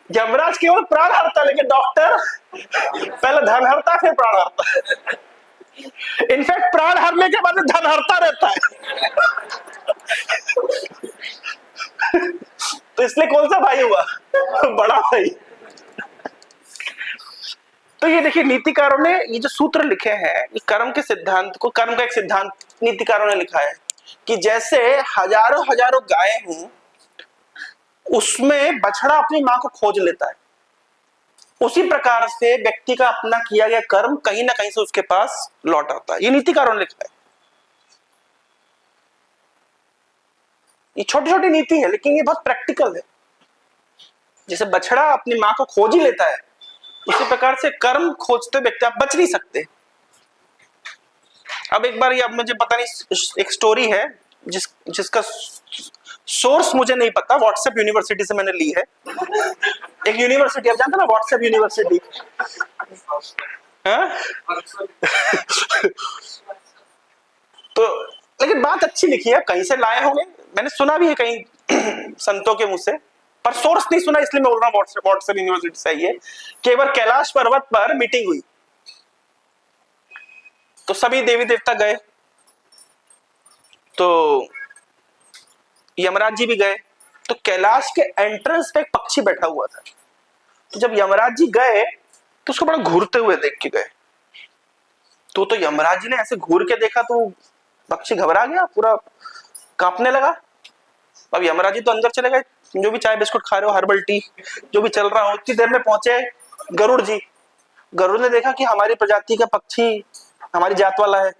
Speaker 1: यमराज केवल प्राण हरता, लेकिन डॉक्टर पहले धन हरता फिर प्राण हरता। इनफैक्ट प्राण हरने के बाद धन हरता रहता है। तो इसलिए कौन सा भाई हुआ? बड़ा भाई। तो ये देखिए, नीतिकारों ने ये जो सूत्र लिखे हैं, ये कर्म के सिद्धांत को, कर्म का एक सिद्धांत नीतिकारों ने लिखा है कि जैसे हजारों हजारों गायें हूं, उसमें बछड़ा अपनी मां को खोज लेता है, उसी प्रकार से व्यक्ति का अपना किया गया कर्म कहीं ना कहीं से उसके पास लौट आता है। ये नीतिकारों ने लिखा है। ये छोटी छोटी नीति है, लेकिन ये बहुत प्रैक्टिकल है। जैसे बछड़ा अपनी मां को खोज ही लेता है, उसी प्रकार से कर्म खोजते व्यक्ति आप बच नहीं सकते। अब एक बार, ये अब मुझे पता नहीं, एक स्टोरी है जिसका सोर्स मुझे नहीं पता, व्हाट्सएप यूनिवर्सिटी से मैंने ली है। एक यूनिवर्सिटी, आप जानते ना, व्हाट्सएप यूनिवर्सिटी। तो लेकिन बात अच्छी लिखी है, कहीं से लाए होंगे, मैंने सुना भी है कहीं संतों के मुंह से, पर सोर्स नहीं सुना, इसलिए मैं बोल रहा हूँ व्हाट्सएप यूनिवर्सिटी से ही है। कि एक बार कैलाश पर्वत पर मीटिंग हुई, तो सभी देवी देवता गए, तो यमराज जी भी गए। तो कैलाश के एंट्रेंस पे एक पक्षी बैठा हुआ था। तो जब यमराज जी गए तो उसको बड़ा घूरते हुए देख के गए। तो यमराज जी ने ऐसे घूर के देखा तो पक्षी घबरा गया, पूरा कांपने लगा। अब यमराज जी तो अंदर चले गए, जो भी चाय बिस्कुट खा रहे हो, हर्बल टी जो भी चल रहा हो। उतनी देर में पहुंचे गरुड़ जी। गरुड़ ने देखा कि हमारी प्रजाति का पक्षी हमारी जात वाला है,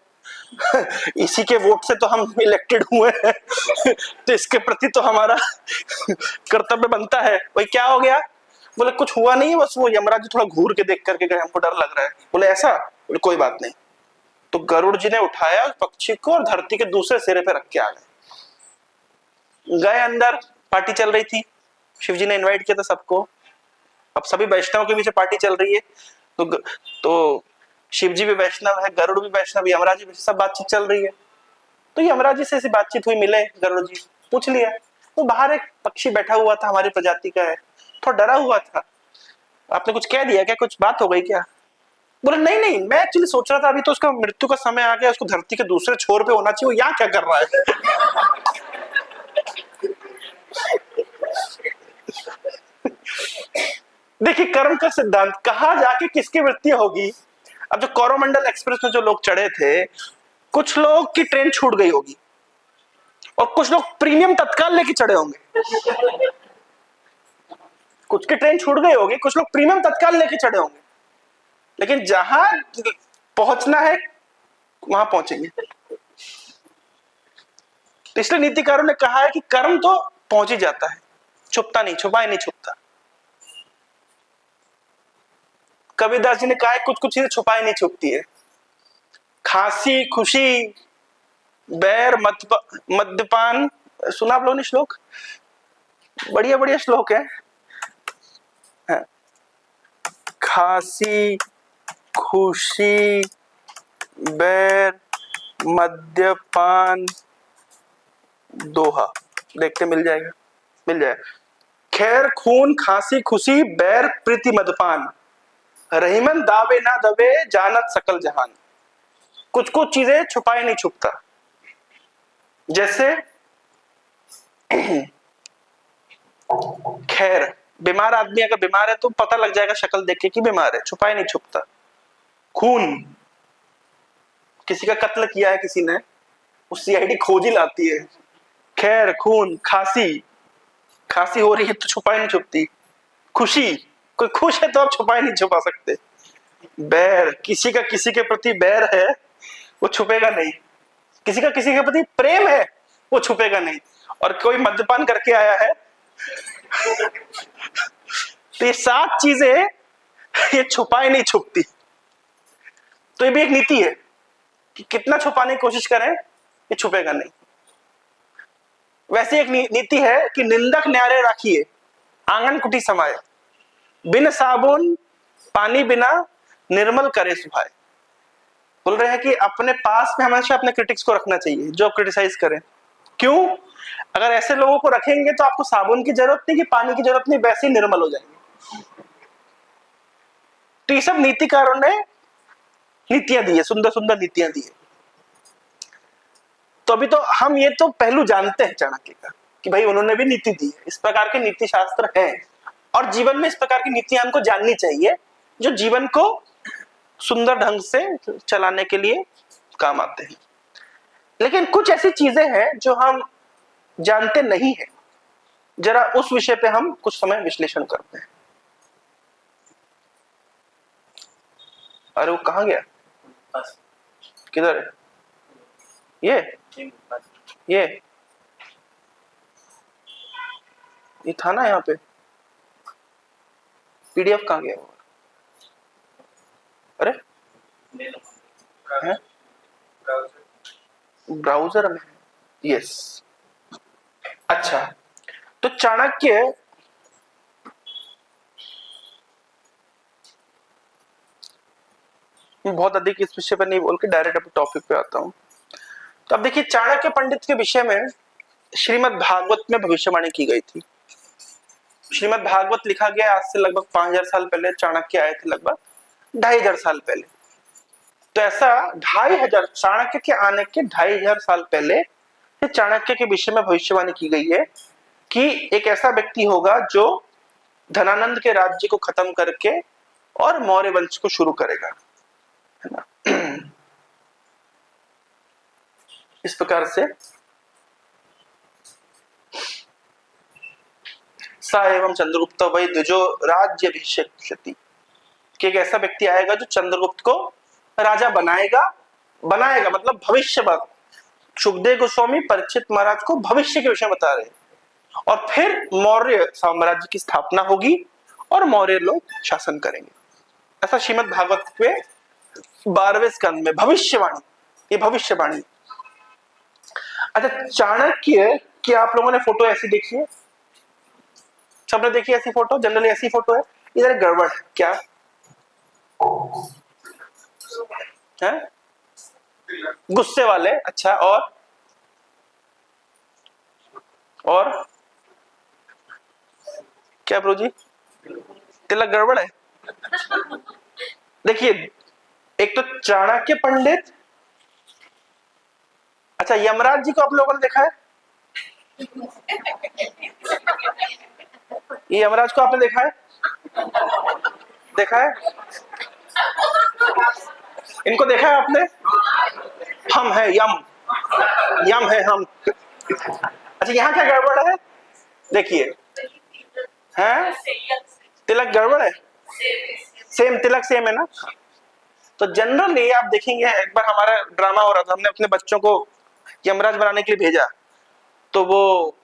Speaker 1: इसी के वोट से तो हम इलेक्टेड हुए हैं, तो इसके प्रति तो हमारा कर्तव्य बनता है। भाई क्या हो गया? बोले कुछ हुआ नहीं है, बस वो यमराज जी थोड़ा घूर के देख करके गए, हमको डर लग रहा है। बोले ऐसा? बोले कोई बात नहीं। तो गरुड़ जी ने उठाया उस पक्षी को और धरती के दूसरे सिरे पे रख के आ गए अंदर। पार्टी चल रही थी, शिव जी ने इन्वाइट किया था सबको। अब सभी वैष्णव के पीछे पार्टी चल रही है, तो शिव जी भी वैष्णव है, गरुड़ भी वैष्णव, यमराज जी भी, सब बातचीत चल रही है। तो यमराज जी से ऐसी बातचीत हुई, मिले गरुड़ जी, पूछ लिया। तो बाहर एक पक्षी बैठा हुआ था, हमारी प्रजाति का है, थोड़ा डरा हुआ था, आपने कुछ कह दिया क्या? कुछ बात हो गई क्या? बोले नहीं नहीं, मैं एक्चुअली सोच रहा था अभी तो उसका मृत्यु का समय आ गया, उसको धरती के दूसरे छोर पे होना चाहिए, वो यहाँ क्या कर रहा है? देखिए, कर्म का सिद्धांत, कहाँ जाके किसकी मृत्यु होगी। अब जो कोरोमंडल एक्सप्रेस में जो लोग चढ़े थे, कुछ लोग की ट्रेन छूट गई होगी और कुछ लोग प्रीमियम तत्काल लेके चढ़े होंगे। कुछ की ट्रेन छूट गई होगी, कुछ लोग प्रीमियम तत्काल लेके चढ़े होंगे, लेकिन जहां पहुंचना है वहां पहुंचेंगे। तो इसलिए नीतिकारों ने कहा है कि कर्म तो पहुंच ही जाता है, छुपता नहीं, छुपाए नहीं छुपता। कबीरदास जी ने कहा है कुछ कुछ चीजें छुपाई नहीं छुपती है। खांसी, खुशी, बैर, मद्यपान, सुना आप लोगों ने श्लोक? बढ़िया बढ़िया श्लोक है। खांसी, खुशी, बैर, मद्यपान, दोहा, देखते मिल जाएगा, मिल जाएगा। खैर, खून, खांसी, खुशी, बैर, प्रीति, मदपान, रहीमन दावे ना दबे, जानत सकल जहान। कुछ कुछ चीजें छुपाए नहीं छुपता। जैसे खैर, बीमार आदमी अगर बीमार है तो पता लग जाएगा शक्ल देख के कि बीमार है, छुपाए नहीं छुपता। खून, किसी का कत्ल किया है किसी ने, वो सीआईडी खोज ही लाती है। खैर, खून, खांसी, खांसी हो रही है तो छुपाई नहीं छुपती। खुशी, कोई खुश है तो आप छुपाई नहीं छुपा सकते। बैर, किसी का किसी के प्रति बैर है वो छुपेगा नहीं। किसी का किसी के प्रति प्रेम है वो छुपेगा नहीं। और कोई मद्यपान करके आया है तो ये 7 चीजें ये छुपाई नहीं छुपती। तो ये भी एक नीति है कि कितना छुपाने की कोशिश करें ये छुपेगा नहीं। वैसे एक नीति है कि निंदक न्यारे राखिए, आंगन कुटी समाये, बिन साबुन पानी बिना निर्मल करे सुभाए। बोल रहे हैं कि अपने पास में हमेशा अपने क्रिटिक्स को रखना चाहिए जो क्रिटिसाइज करें। क्यों? अगर ऐसे लोगों को रखेंगे तो आपको साबुन की जरूरत नहीं, कि पानी की जरूरत नहीं, वैसे ही निर्मल हो जाएंगे। तो ये सब नीतिकारों ने नीतियां दी है, सुंदर सुंदर नीतियां दी है। तो अभी तो हम ये तो पहलू जानते हैं चाणक्य का कि भाई उन्होंने भी नीति दी है। इस प्रकार के नीति शास्त्र हैं और जीवन में इस प्रकार की नीतियां हमको जाननी चाहिए जो जीवन को सुंदर ढंग से चलाने के लिए काम आते हैं। लेकिन कुछ ऐसी चीजें हैं जो हम जानते नहीं है, जरा उस विषय पे हम कुछ समय विश्लेषण करते हैं। अरे वो कहाँ गया? किधर है? ये था ना यहाँ पे। पीडीएफ कहाँ गया? अरे है? ब्राउजर में। यस, अच्छा। तो चाणक्य बहुत अधिक इस विषय पर नहीं बोल के डायरेक्ट अपने टॉपिक पे आता हूं। तो अब देखिए, चाणक्य पंडित के विषय में श्रीमद् भागवत में भविष्यवाणी की गई थी। श्रीमद् भागवत लिखा गया आज से लगभग 5000 साल पहले। चाणक्य आए थे लगभग 2500 साल पहले। तो ऐसा 2500 चाणक्य के आने के 2500 साल पहले चाणक्य के विषय में भविष्यवाणी की गई है कि एक ऐसा व्यक्ति होगा जो धनानंद के राज्य को खत्म करके और मौर्य वंश को शुरू करेगा, है ना। इस प्रकार से सा एवं चंद्रगुप्त वै द्विजो राज्य अभिषेक्ष्यति, कि एक ऐसा व्यक्ति आएगा जो चंद्रगुप्त को राजा बनाएगा मतलब भविष्यवाणी। सुखदेव गोस्वामी परीक्षित महाराज को भविष्य के विषय बता रहे हैं। और फिर मौर्य साम्राज्य की स्थापना होगी और मौर्य लोग शासन करेंगे। ऐसा श्रीमद् भागवत के 12वें स्कंद में भविष्यवाणी, ये भविष्यवाणी। अच्छा, चाणक्य की आप लोगों ने फोटो ऐसी देखी है? सबने देखी ऐसी फोटो? जनरली ऐसी फोटो है। इधर गड़बड़ है क्या है? गुस्से वाले। अच्छा, और क्या प्रभु जी? तिलक गड़बड़ है। देखिए, एक तो चाणक्य पंडित। अच्छा, यमराज जी को आप लोगों ने देखा है? ये यमराज को आपने देखा है? देखा है? इनको देखा है आपने? हम है यम है हम। अच्छा, यहाँ क्या गड़बड़ है? देखिए, हैं? तिलक गड़बड़ है? सेम तिलक सेम है ना। तो जनरली आप देखेंगे, एक बार हमारा ड्रामा हो रहा था, हमने अपने बच्चों को यमराज बनाने के लिए भेजा। तो वो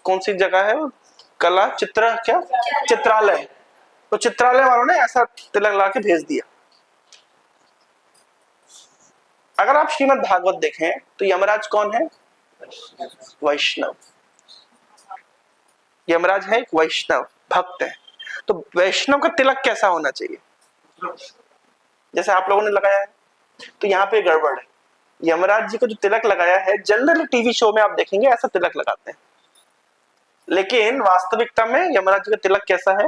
Speaker 1: कौन सी जगह है? कला चित्रालय। तो चित्रालय वालों ने ऐसा तिलक ला के भेज दिया। अगर आप श्रीमद् भागवत देखें तो यमराज कौन है? वैष्णव। यमराज है एक वैष्णव भक्त है। तो वैष्णव का तिलक कैसा होना चाहिए? जैसे आप लोगों ने लगाया है। तो यहाँ पे गड़बड़ है। यमराज जी को जो तिलक लगाया है, जनरली टीवी शो में आप देखेंगे ऐसा तिलक लगाते हैं, लेकिन वास्तविकता में यमराज जी का तिलक कैसा है?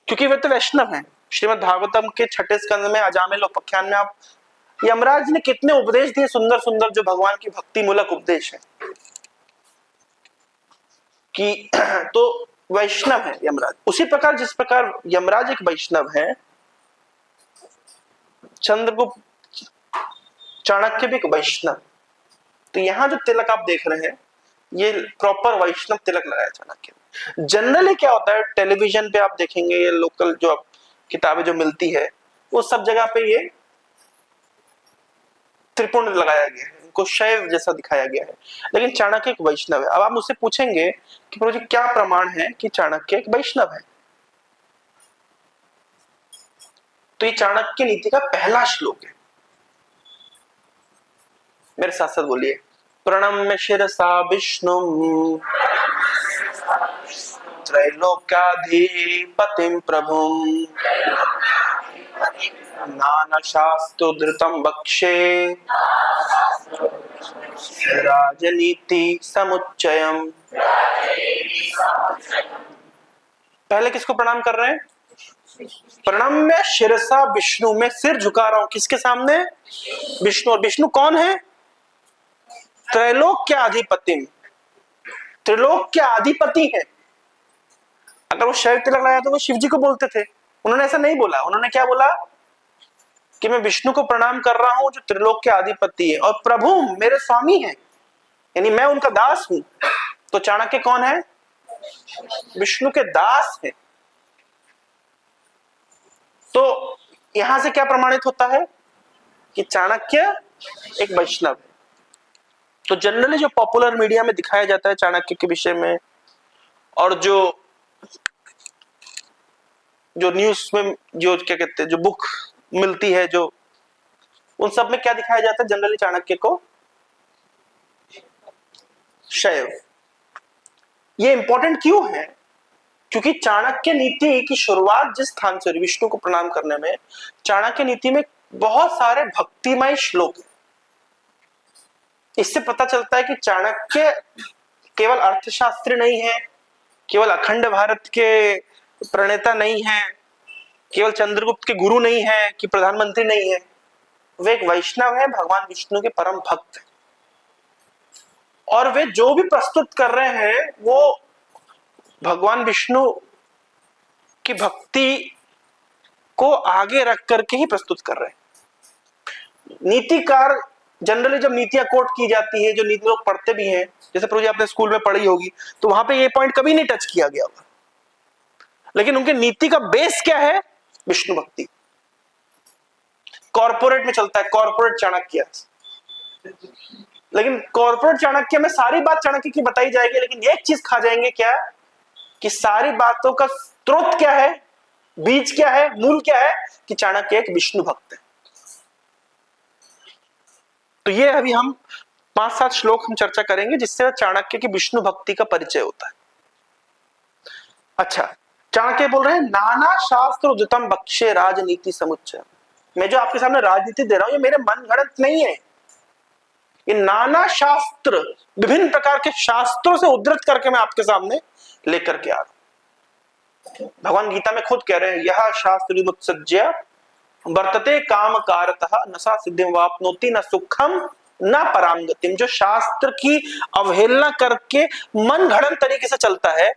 Speaker 1: क्योंकि वे तो वैष्णव हैं। श्रीमद् भागवतम के 6ठे स्कंद में अजामिल उपाख्यान में आप यमराज ने कितने उपदेश दिए, सुंदर सुंदर, जो भगवान की भक्ति मूलक उपदेश है कि तो वैष्णव है यमराज। उसी प्रकार जिस प्रकार यमराज एक वैष्णव है, चंद्रगुप्त चाणक्य भी एक वैष्णव। तो यहाँ जो तिलक आप देख रहे हैं ये प्रॉपर वैष्णव तिलक लगाया चाणक्य ने। जनरली क्या होता है, टेलीविजन पे आप देखेंगे, ये लोकल जो आप किताबें जो मिलती है वो सब जगह पे ये त्रिपुंड लगाया गया है, इनको शैव जैसा दिखाया गया है, लेकिन चाणक्य एक वैष्णव है। अब आप मुझसे पूछेंगे कि प्रभु जी क्या प्रमाण है कि चाणक्य एक वैष्णव है? तो ये चाणक्य नीति का पहला श्लोक है, मेरे साथ साथ बोलिए, प्रणम्य शिरसा विष्णु त्रैलोक्याधिपतिं प्रभुं नानाशास्त्रोद्धृतं वक्षे राजनीति समुच्चयम्। पहले किसको प्रणाम कर रहे हैं? प्रणम्य शिरसा विष्णु, में सिर झुका रहा हूं किसके सामने? विष्णु। और विष्णु कौन है? त्रैलोक्य अधिपति, त्रिलोक के अधिपति है। अगर वो शैव तिलक लगाया तो वो शिव जी को बोलते थे, उन्होंने ऐसा नहीं बोला। उन्होंने क्या बोला कि मैं विष्णु को प्रणाम कर रहा हूं जो त्रिलोक के अधिपति है और प्रभु मेरे स्वामी है, यानी मैं उनका दास हूं। तो चाणक्य कौन है? विष्णु के दास है। तो यहां से क्या प्रमाणित होता है कि चाणक्य एक वैष्णव है। तो जनरली जो पॉपुलर मीडिया में दिखाया जाता है चाणक्य के विषय में, और जो न्यूज में जो क्या कहते हैं, जो बुक मिलती है, जो उन सब में क्या दिखाया जाता है जनरली? चाणक्य को शैव। ये इंपॉर्टेंट क्यों है? क्योंकि चाणक्य नीति की शुरुआत जिस स्थान से विष्णु को प्रणाम करने में, चाणक्य नीति में बहुत सारे भक्तिमय श्लोक हैं। इससे पता चलता है कि चाणक्य केवल अर्थशास्त्री नहीं है, केवल अखंड भारत के प्रणेता नहीं है, केवल चंद्रगुप्त के गुरु नहीं है, कि प्रधानमंत्री नहीं है, वे एक वैष्णव है, भगवान विष्णु के परम भक्त है। और वे जो भी प्रस्तुत कर रहे हैं वो भगवान विष्णु की भक्ति को आगे रख करके ही प्रस्तुत कर रहे हैं। नीतिकार जनरली जब नीतियां कोट की जाती है, जो नीति लोग पढ़ते भी हैं, जैसे प्रभु जी आपने स्कूल में पढ़ी होगी, तो वहां पे ये पॉइंट कभी नहीं टच किया गया होगा, लेकिन उनके नीति का बेस क्या है? विष्णु भक्ति। कॉर्पोरेट में चलता है कॉर्पोरेट चाणक्य, लेकिन कॉर्पोरेट चाणक्य में सारी बात चाणक्य की बताई जाएगी, लेकिन एक चीज खा जाएंगे क्या, कि सारी बातों का स्रोत क्या है, बीज क्या है, मूल क्या है, कि चाणक्य एक विष्णु भक्त है। तो ये अभी हम 5-7 श्लोक हम चर्चा करेंगे जिससे चाणक्य की विष्णु भक्ति का परिचय होता है। अच्छा, चाणक्य बोल रहे हैं नाना शास्त्र उद्धतम बक्षे राजनीति समुच्चय। मैं जो आपके सामने राजनीति दे रहा हूं ये मेरे मन गढ़ंत नहीं है, ये नाना शास्त्र, विभिन्न प्रकार के शास्त्रों से उद्धृत करके मैं आपके सामने लेकर के आ रहा हूं। भगवान गीता में खुद कह रहे हैं, यह शास्त्र विमुत्सज्य वर्तते काम कारतः न सा सिद्धिं वाप्नोति न सुखम न पराम गतिम। जो शास्त्र की अवहेलना करके मन घड़न तरीके से चलता है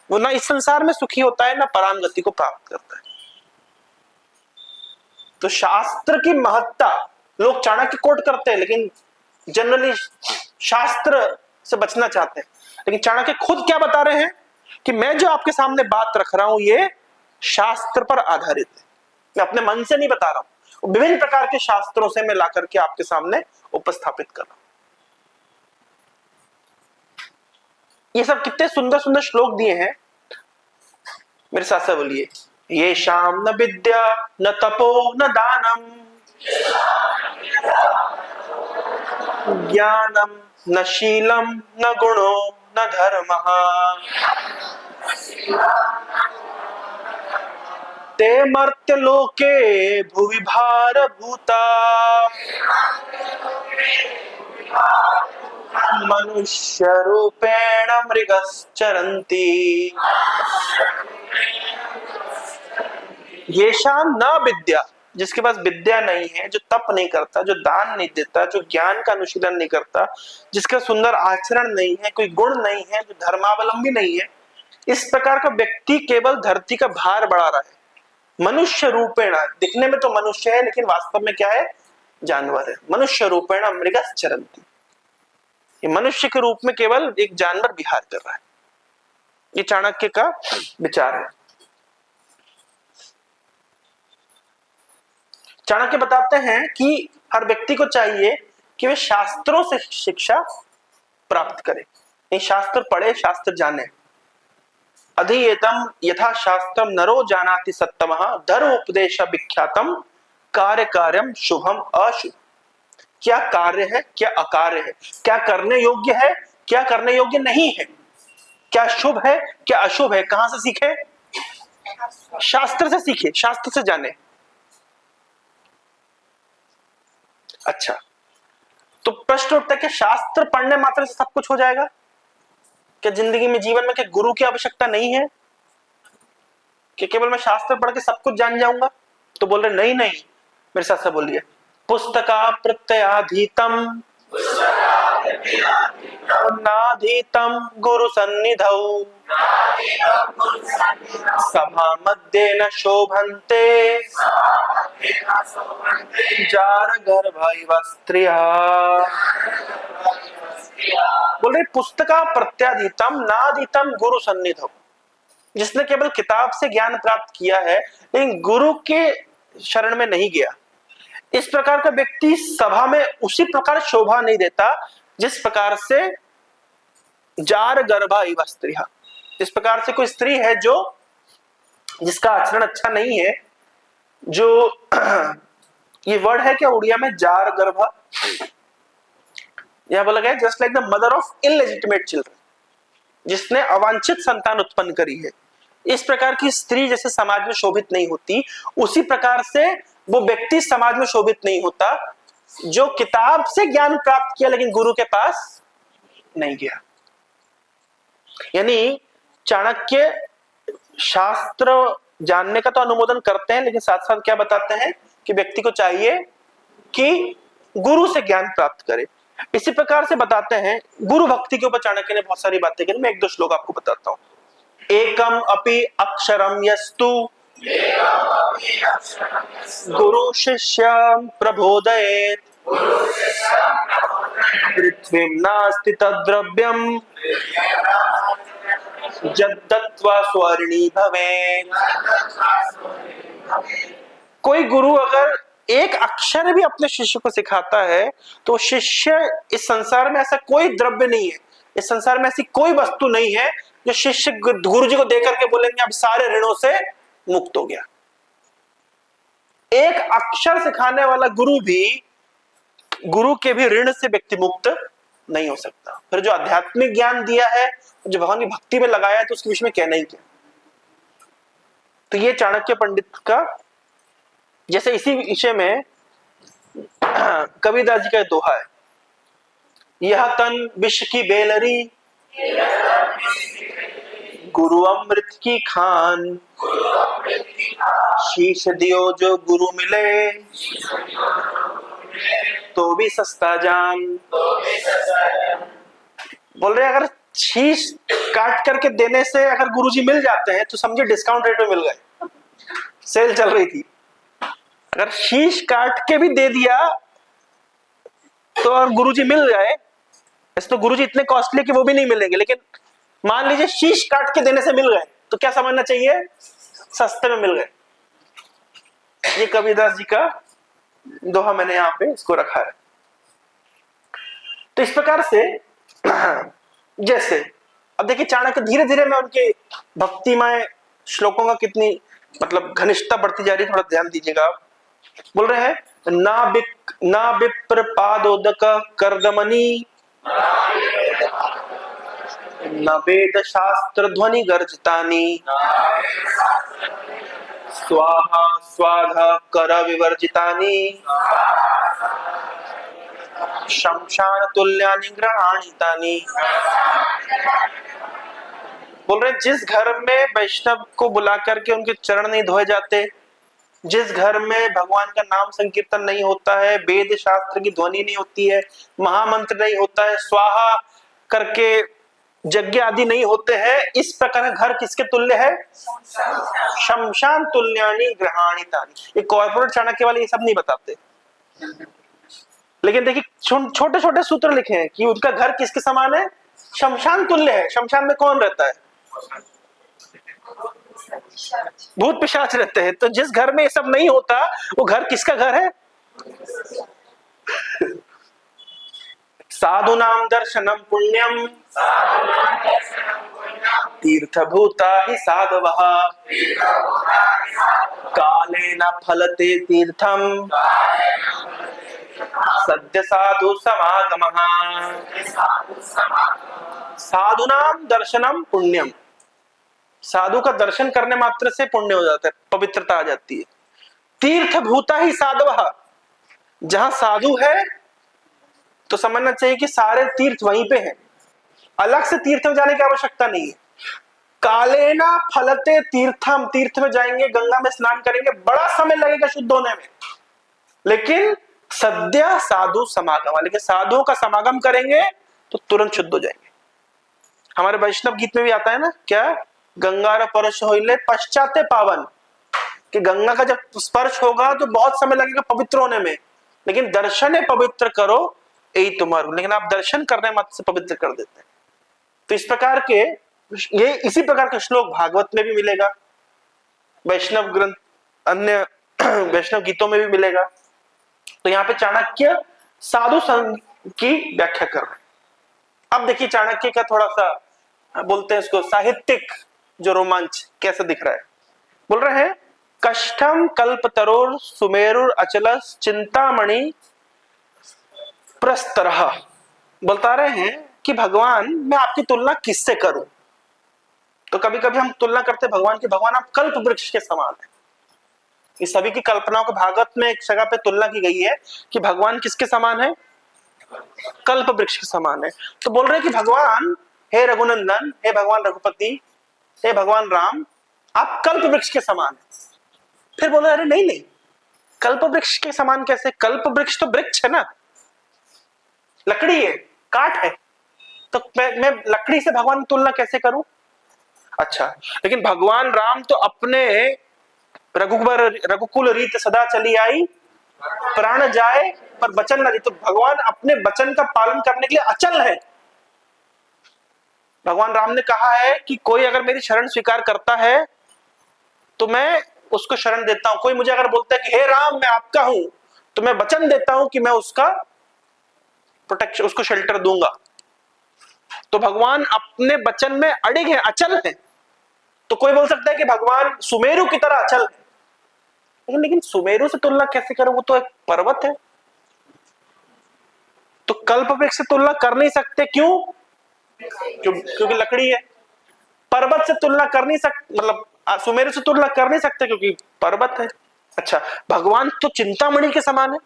Speaker 1: वो ना इस संसार में सुखी होता है, ना पराम गति को प्राप्त करता है। तो शास्त्र की महत्ता लोग चाणक्य कोट करते हैं, लेकिन जनरली शास्त्र से बचना चाहते हैं। लेकिन चाणक्य खुद क्या बता रहे हैं कि मैं जो आपके सामने बात रख रहा हूं ये शास्त्र पर आधारित है, मैं अपने मन से नहीं बता रहा हूं, विभिन्न प्रकार के शास्त्रों से मैं ला करके आपके सामने उपस्थापित कर रहा हूं। ये सब कितने सुंदर सुंदर श्लोक दिए हैं, मेरे साथ साथ बोलिए, ये शाम न विद्या न तपो न दानम ज्ञानम न शीलम न गुणो न धर्मः ते मर्त्य लोके भुवि भारभूता मनुष्य रूपेण मृगश्चरन्ति येषाम् न विद्या, जिसके पास विद्या नहीं है, जो तप नहीं करता, जो दान नहीं देता, जो ज्ञान का अनुशीलन नहीं करता, जिसका सुंदर आचरण नहीं है, कोई गुण नहीं है, जो धर्मावलंबी नहीं है, इस प्रकार का व्यक्ति केवल धरती का भार बढ़ा रहा है। मनुष्य रूपेण, दिखने में तो मनुष्य है लेकिन वास्तव में क्या है? जानवर है। मनुष्य रूपेण मृगा चरन्ति, ये मनुष्य के रूप में केवल एक जानवर विहार कर रहा है। ये चाणक्य का विचार है। चाणक्य बताते हैं कि हर व्यक्ति को चाहिए कि वे शास्त्रों से शिक्षा प्राप्त करे, ये शास्त्र पढ़े, शास्त्र जाने। अधियेतम यथा शास्त्रम नरो जानाति सत्तमः धर्म उपदेश विख्यातम कार्य कार्यम शुभम अशुभ। क्या कार्य है, क्या अकार्य है, क्या करने योग्य है, क्या करने योग्य नहीं है, क्या शुभ है, क्या अशुभ है, कहां से सीखे? शास्त्र से सीखे, शास्त्र से जाने। अच्छा, तो प्रश्न उठता है कि शास्त्र पढ़ने मात्र से सब कुछ हो जाएगा? क्या जिंदगी में, जीवन में, क्या गुरु की आवश्यकता नहीं है कि केवल मैं शास्त्र पढ़ के सब कुछ जान जाऊंगा? तो बोल रहे नहीं नहीं, मेरे साथ से बोलिए, पुस्तका प्रत्ययाधीतम नाधीतम गुरु सन्निधौ सभा मध्ये न शोभन्ते जार गर्भ स्त्रिया। बोल रहे पुस्तका प्रत्याधीतम नाधीतम गुरु सन्निधौ, जिसने केवल किताब से ज्ञान प्राप्त किया है लेकिन गुरु के शरण में नहीं गया, इस प्रकार का व्यक्ति सभा में उसी प्रकार शोभा नहीं देता जिस प्रकार से जार गर्भा इव स्त्रिया, इस प्रकार से कोई स्त्री है जो जिसका आचरण अच्छा नहीं है, जो ये वर्ड है क्या उड़िया में, जार गर्भा, यहां बोला गया just like the mother of illegitimate children, जिसने अवांछित संतान उत्पन्न करी है। इस प्रकार की स्त्री जैसे समाज में शोभित नहीं होती, उसी प्रकार से वो व्यक्ति समाज में शोभित नहीं होता जो किताब से ज्ञान प्राप्त किया लेकिन गुरु के पास नहीं गया। यानी चाणक्य शास्त्र जानने का तो अनुमोदन करते हैं, लेकिन साथ साथ क्या बताते हैं कि व्यक्ति को चाहिए कि गुरु से ज्ञान प्राप्त करे। इसी प्रकार से बताते हैं गुरु भक्ति के ऊपर चाणक्य ने बहुत सारी बातें की। मैं एक दो श्लोक आपको बताता हूं। एकम अपि अक्षरम यस्तु गुरु शिष्यं प्रबोधयेत् पृथ्वीं नास्ति तद्द्रव्यं यद्दत्त्वा स्वर्णी भवेत्। कोई गुरु अगर एक अक्षर भी अपने शिष्य को सिखाता है तो शिष्य, इस संसार में ऐसा कोई द्रव्य नहीं है, इस संसार में ऐसी कोई वस्तु नहीं है जो शिष्य गुरु जी को देकर के बोलेंगे अब सारे ऋणों से मुक्त हो गया। एक अक्षर सिखाने वाला गुरु भी, गुरु के भी ऋण से व्यक्ति मुक्त नहीं हो सकता। फिर जो आध्यात्मिक ज्ञान दिया है, जो भगवान की भक्ति में लगाया है, तो उसके विषय में कहना ही क्या। तो ये चाणक्य पंडित का, जैसे इसी विषय में कबीरदास जी का दोहा है, यह तन विष की बेलरी गुरु अमृत की खान, शीश दियो जो गुरु मिले तो भी सस्ता जान। बोल रहे अगर शीश काट करके देने से अगर गुरुजी मिल जाते हैं तो समझे डिस्काउंट रेट में मिल गए, सेल चल रही थी। अगर शीश काट के भी दे दिया तो और गुरुजी मिल गए, ऐसे तो गुरुजी इतने कॉस्टली कि वो भी नहीं मिलेंगे, लेकिन मान लीजिए शीश काट के देने से मिल गए तो क्या समझना चाहिए, सस्ते में मिल गए। ये कबीरदास जी का दोहा मैंने यहाँ पे इसको रखा है। तो इस प्रकार से जैसे अब देखिए चाणक्य धीरे धीरे में उनके भक्तिमय श्लोकों का कितनी मतलब घनिष्ठता बढ़ती जा रही है, थोड़ा ध्यान दीजिएगा आप। बोल रहे हैं ना विप्र पादोदक कर्दमनी न वेद शास्त्र ध्वनि गर्जितानि स्वाहा स्वाधा कर विवर्जितानि शमशान तुल्यानि ग्रहाणितानि। बोल रहे जिस घर में वैष्णव को बुला करके उनके चरण नहीं धोए जाते, जिस घर में भगवान का नाम संकीर्तन नहीं होता है, वेद शास्त्र की ध्वनि नहीं होती है, महामंत्र नहीं होता है, स्वाहा करके यज्ञ आदि नहीं होते हैं, इस प्रकार का घर किसके तुल्य है, शमशान तुल्यानि ग्रहाणितानि। ये कॉर्पोरेट चाणक्य वाले ये सब नहीं बताते, लेकिन देखिए छोटे छोटे सूत्र लिखे हैं कि उनका घर किसके समान है, शमशान तुल्य है। शमशान में कौन रहता है, भूत पिशाच रहते हैं। तो जिस घर में ये सब नहीं होता वो घर किसका घर है, साधुनाम दर्शनम पुण्यम तीर्थभूता हि साधवः कालेन फलते तीर्थम सद्य साधु समागमः। साधुनाम दर्शनम पुण्यम, साधु का दर्शन करने मात्र से पुण्य हो जाता है, पवित्रता आ जाती है। तीर्थभूता ही साधवः, जहां साधु है तो समझना चाहिए कि सारे तीर्थ वहीं पे हैं, अलग से तीर्थ में जाने की आवश्यकता नहीं है। कालेना फलते तीर्थम, तीर्थ में जाएंगे, गंगा में स्नान करेंगे, बड़ा समय लगेगा शुद्ध होने में, लेकिन सद्य साधु समागम, लेकिन साधुओं का समागम करेंगे तो तुरंत शुद्ध हो जाएंगे। हमारे वैष्णव गीत में भी आता है ना, क्या, गंगा स्पर्श होइले पश्चाते पावन, कि गंगा का जब स्पर्श होगा तो बहुत समय लगेगा पवित्र होने में, लेकिन दर्शन पवित्र करो यही तुम्हारा, लेकिन आप दर्शन करने मात्र से पवित्र कर देते हैं। तो इस प्रकार के, ये इसी प्रकार के श्लोक भागवत में भी मिलेगा, वैष्णव ग्रंथ अन्य वैष्णव गीतों में भी मिलेगा। तो यहाँ पे चाणक्य साधु संघ की व्याख्या कर रहे हैं। अब देखिए चाणक्य का थोड़ा सा बोलते हैं इसको साहित्यिक जो रोमांच कैसा दिख रहा है। बोल रहे हैं, कष्टम कल्पतरोर सुमेरुर अचलस चिंतामणि प्रस्तरः, बोलता रहे हैं कि भगवान मैं आपकी तुलना किससे करूं। तो कभी कभी हम तुलना करते हैं भगवान की, भगवान आप कल्प वृक्ष के समान है। इस सभी की कल्पनाओं को भागवत में एक जगह पे तुलना की गई है कि भगवान किसके समान है, कल्प वृक्ष के समान है। तो बोल रहे हैं कि भगवान, हे रघुनंदन, हे भगवान रघुपति, हे भगवान राम, आप कल्प वृक्ष के समान है। फिर बोले अरे नहीं नहीं, कल्प वृक्ष के समान कैसे, कल्प वृक्ष तो वृक्ष है ना, लकड़ी है, काट है, तो मैं लकड़ी से भगवान की तुलना कैसे करूं। अच्छा, लेकिन भगवान राम तो अपने रघुकुल रीत सदा चली आई, प्राण जाए पर वचन न दी, तो भगवान अपने वचन का पालन करने के लिए अचल है। भगवान राम ने कहा है कि कोई अगर मेरी शरण स्वीकार करता है तो मैं उसको शरण देता हूं, कोई मुझे अगर बोलता है कि हे राम मैं आपका हूं, तो मैं वचन देता हूं कि मैं उसका प्रोटेक्शन, उसको शेल्टर दूंगा। तो भगवान अपने वचन में अड़िग है, अचल है। तो कोई बोल सकता है कि भगवान सुमेरु की तरह अचल है, लेकिन सुमेरु से तुलना कैसे करूं, वो तो एक पर्वत है। तो कल्प वृक्ष से तुलना कर नहीं सकते, क्यों, क्योंकि लकड़ी है। पर्वत से तुलना कर नहीं सकते, मतलब सुमेरु से तुलना कर नहीं सकते क्योंकि पर्वत है। अच्छा, भगवान तो चिंतामणि के समान है,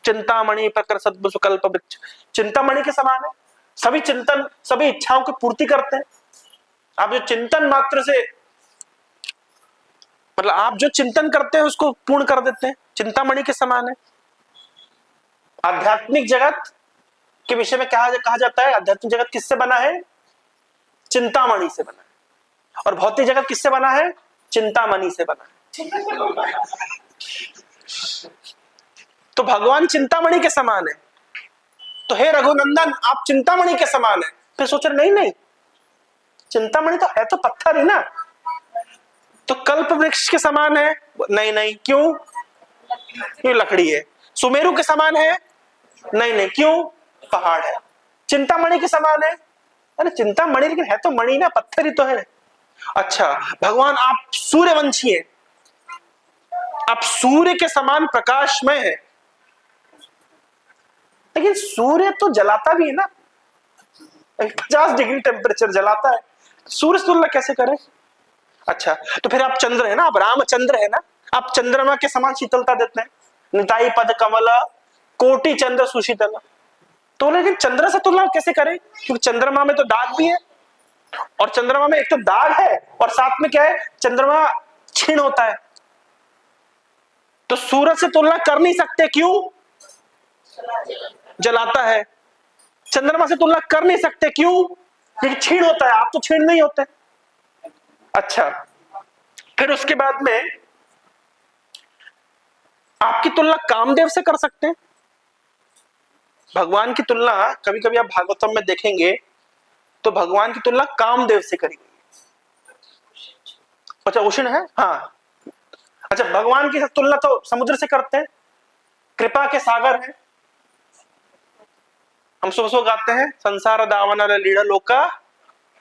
Speaker 1: चिंतामणि प्रकर सद्वसु कल्प वृक्ष, चिंतामणि के समान है। सभी चिंतन, सभी इच्छाओं की पूर्ति करते हैं। आप जो चिंतन मात्र से, मतलब आप जो चिंतन करते हैं उसको पूर्ण कर देते हैं, चिंतामणि के समान है। आध्यात्मिक जगत के विषय में कहा जाता है, आध्यात्मिक जगत किससे बना है, चिंतामणि से बना है। और भौतिक जगत किससे बना है, चिंतामणि से बना है। तो भगवान चिंतामणि के समान है। तो हे रघुनंदन आप चिंतामणि के समान है। फिर सोच रहे नहीं नहीं, चिंतामणि तो है तो पत्थर ही ना, तो कल्प वृक्ष के समान है, नहीं नहीं, क्यों, क्यों लकड़ी है। सुमेरु के समान है, नहीं नहीं, क्यों, पहाड़ है। चिंतामणि के समान है, अरे चिंतामणि लेकिन है तो मणि ना, पत्थर ही तो है। अच्छा, भगवान आप सूर्यवंशी है, आप सूर्य के समान प्रकाशमय है, लेकिन सूर्य तो जलाता भी है ना, 50 डिग्री टेम्परेचर जलाता है, सूर्य से तुलना कैसे करें। अच्छा, तो फिर आप चंद्र है ना, आप रामचंद्र है ना, आप चंद्रमा के समान शीतलता देते हैं, निताई पद कमल कोटि चंद्र सुशीतल। तो लेकिन चंद्र से तुलना कैसे करें, क्योंकि चंद्रमा में तो दाग भी है, और चंद्रमा में एक तो दाग है और साथ में क्या है, चंद्रमा क्षीण होता है। तो सूरज से तुलना कर नहीं सकते, क्यों, जलाता है। चंद्रमा से तुलना कर नहीं सकते, क्यों, क्योंकि क्षीण होता है, आप तो क्षीण नहीं होते। अच्छा, फिर उसके बाद में आपकी तुलना कामदेव से कर सकते हैं, भगवान की तुलना कभी कभी आप भागवतम में देखेंगे तो भगवान की तुलना कामदेव से करी गई। अच्छा उष्ण है, हाँ। अच्छा भगवान की तुलना तो समुद्र से करते हैं, कृपा के सागर है। हम सुबह सुबह गाते हैं संसार दावन लीड़ा लोका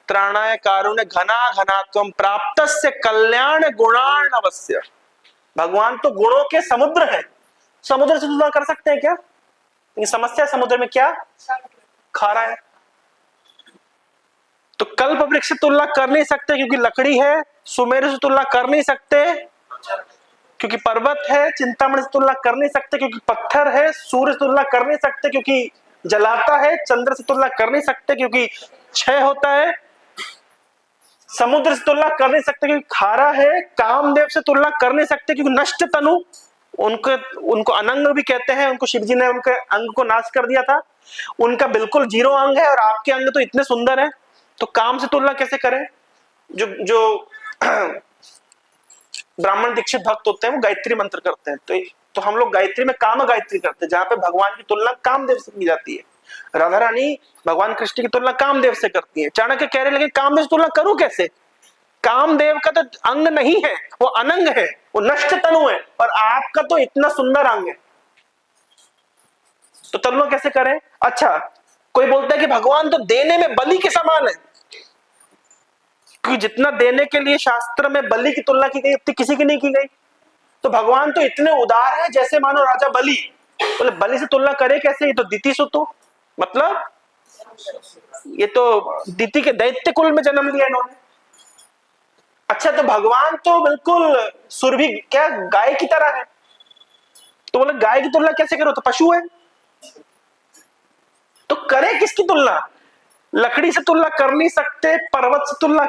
Speaker 1: त्राणाय कारुण्य घना घनात्वम प्राप्तस्य कल्याण गुणान अवश्य। भगवान तो गुणों के समुद्र है। समुद्र से तुलना कर सकते हैं क्या? ये समस्या समुद्र में क्या खारा है। तो कल्प वृक्ष से तुलना कर नहीं सकते क्योंकि लकड़ी है, सुमेरु से तुलना कर नहीं सकते क्योंकि पर्वत है, चिंतामणि से तुलना कर नहीं सकते क्योंकि पत्थर है, सूर्य से तुलना कर नहीं सकते क्योंकि जलाता है, चंद्र से तुलना कर नहीं सकते क्योंकि क्षय होता है, समुद्र से तुलना कर नहीं सकते क्योंकि खारा है, कामदेव से तुलना कर नहीं सकते क्योंकि नष्ट तनु, उनको अनंग भी कहते हैं, उनको शिवजी ने उनके अंग को नाश कर दिया था, उनका बिल्कुल जीरो अंग है और आपके अंग तो इतने सुंदर है, तो काम से तुलना कैसे करें? जो ब्राह्मण दीक्षित भक्त होते हैं वो गायत्री मंत्र करते हैं, तो हम लोग गायत्री में काम गायत्री करते हैं, जहां पे भगवान की तुलना कामदेव से की जाती है। राधा रानी भगवान कृष्ण की तुलना कामदेव से करती है। चाणक्य कह रहे लगे कामदेव से तुलना करूं कैसे? कामदेव का तो अंग नहीं है, वो अनंग है, वो नष्ट तनु है, और आपका तो इतना सुंदर अंग है, तो तुलना कैसे करें? अच्छा कोई बोलता है कि भगवान तो देने में बलि के समान है, क्योंकि जितना देने के लिए शास्त्र में बलि की तुलना की गई उतनी किसी की नहीं की गई। तो भगवान तो इतने उदार है जैसे मानो राजा बलि, बोले बलि से तुलना करे कैसे? ये तो दिति सुतु, मतलब ये तो दिति के दैत्य कुल में जन्म लिया इन्होंने। अच्छा तो भगवान तो बिल्कुल सुरभि क्या गाय की तरह है, तो बोले गाय की तुलना कैसे करो? तो पशु है, तो करे किसकी तुलना? लकड़ी से तुलना कर नहीं सकते, पर्वत से तुलना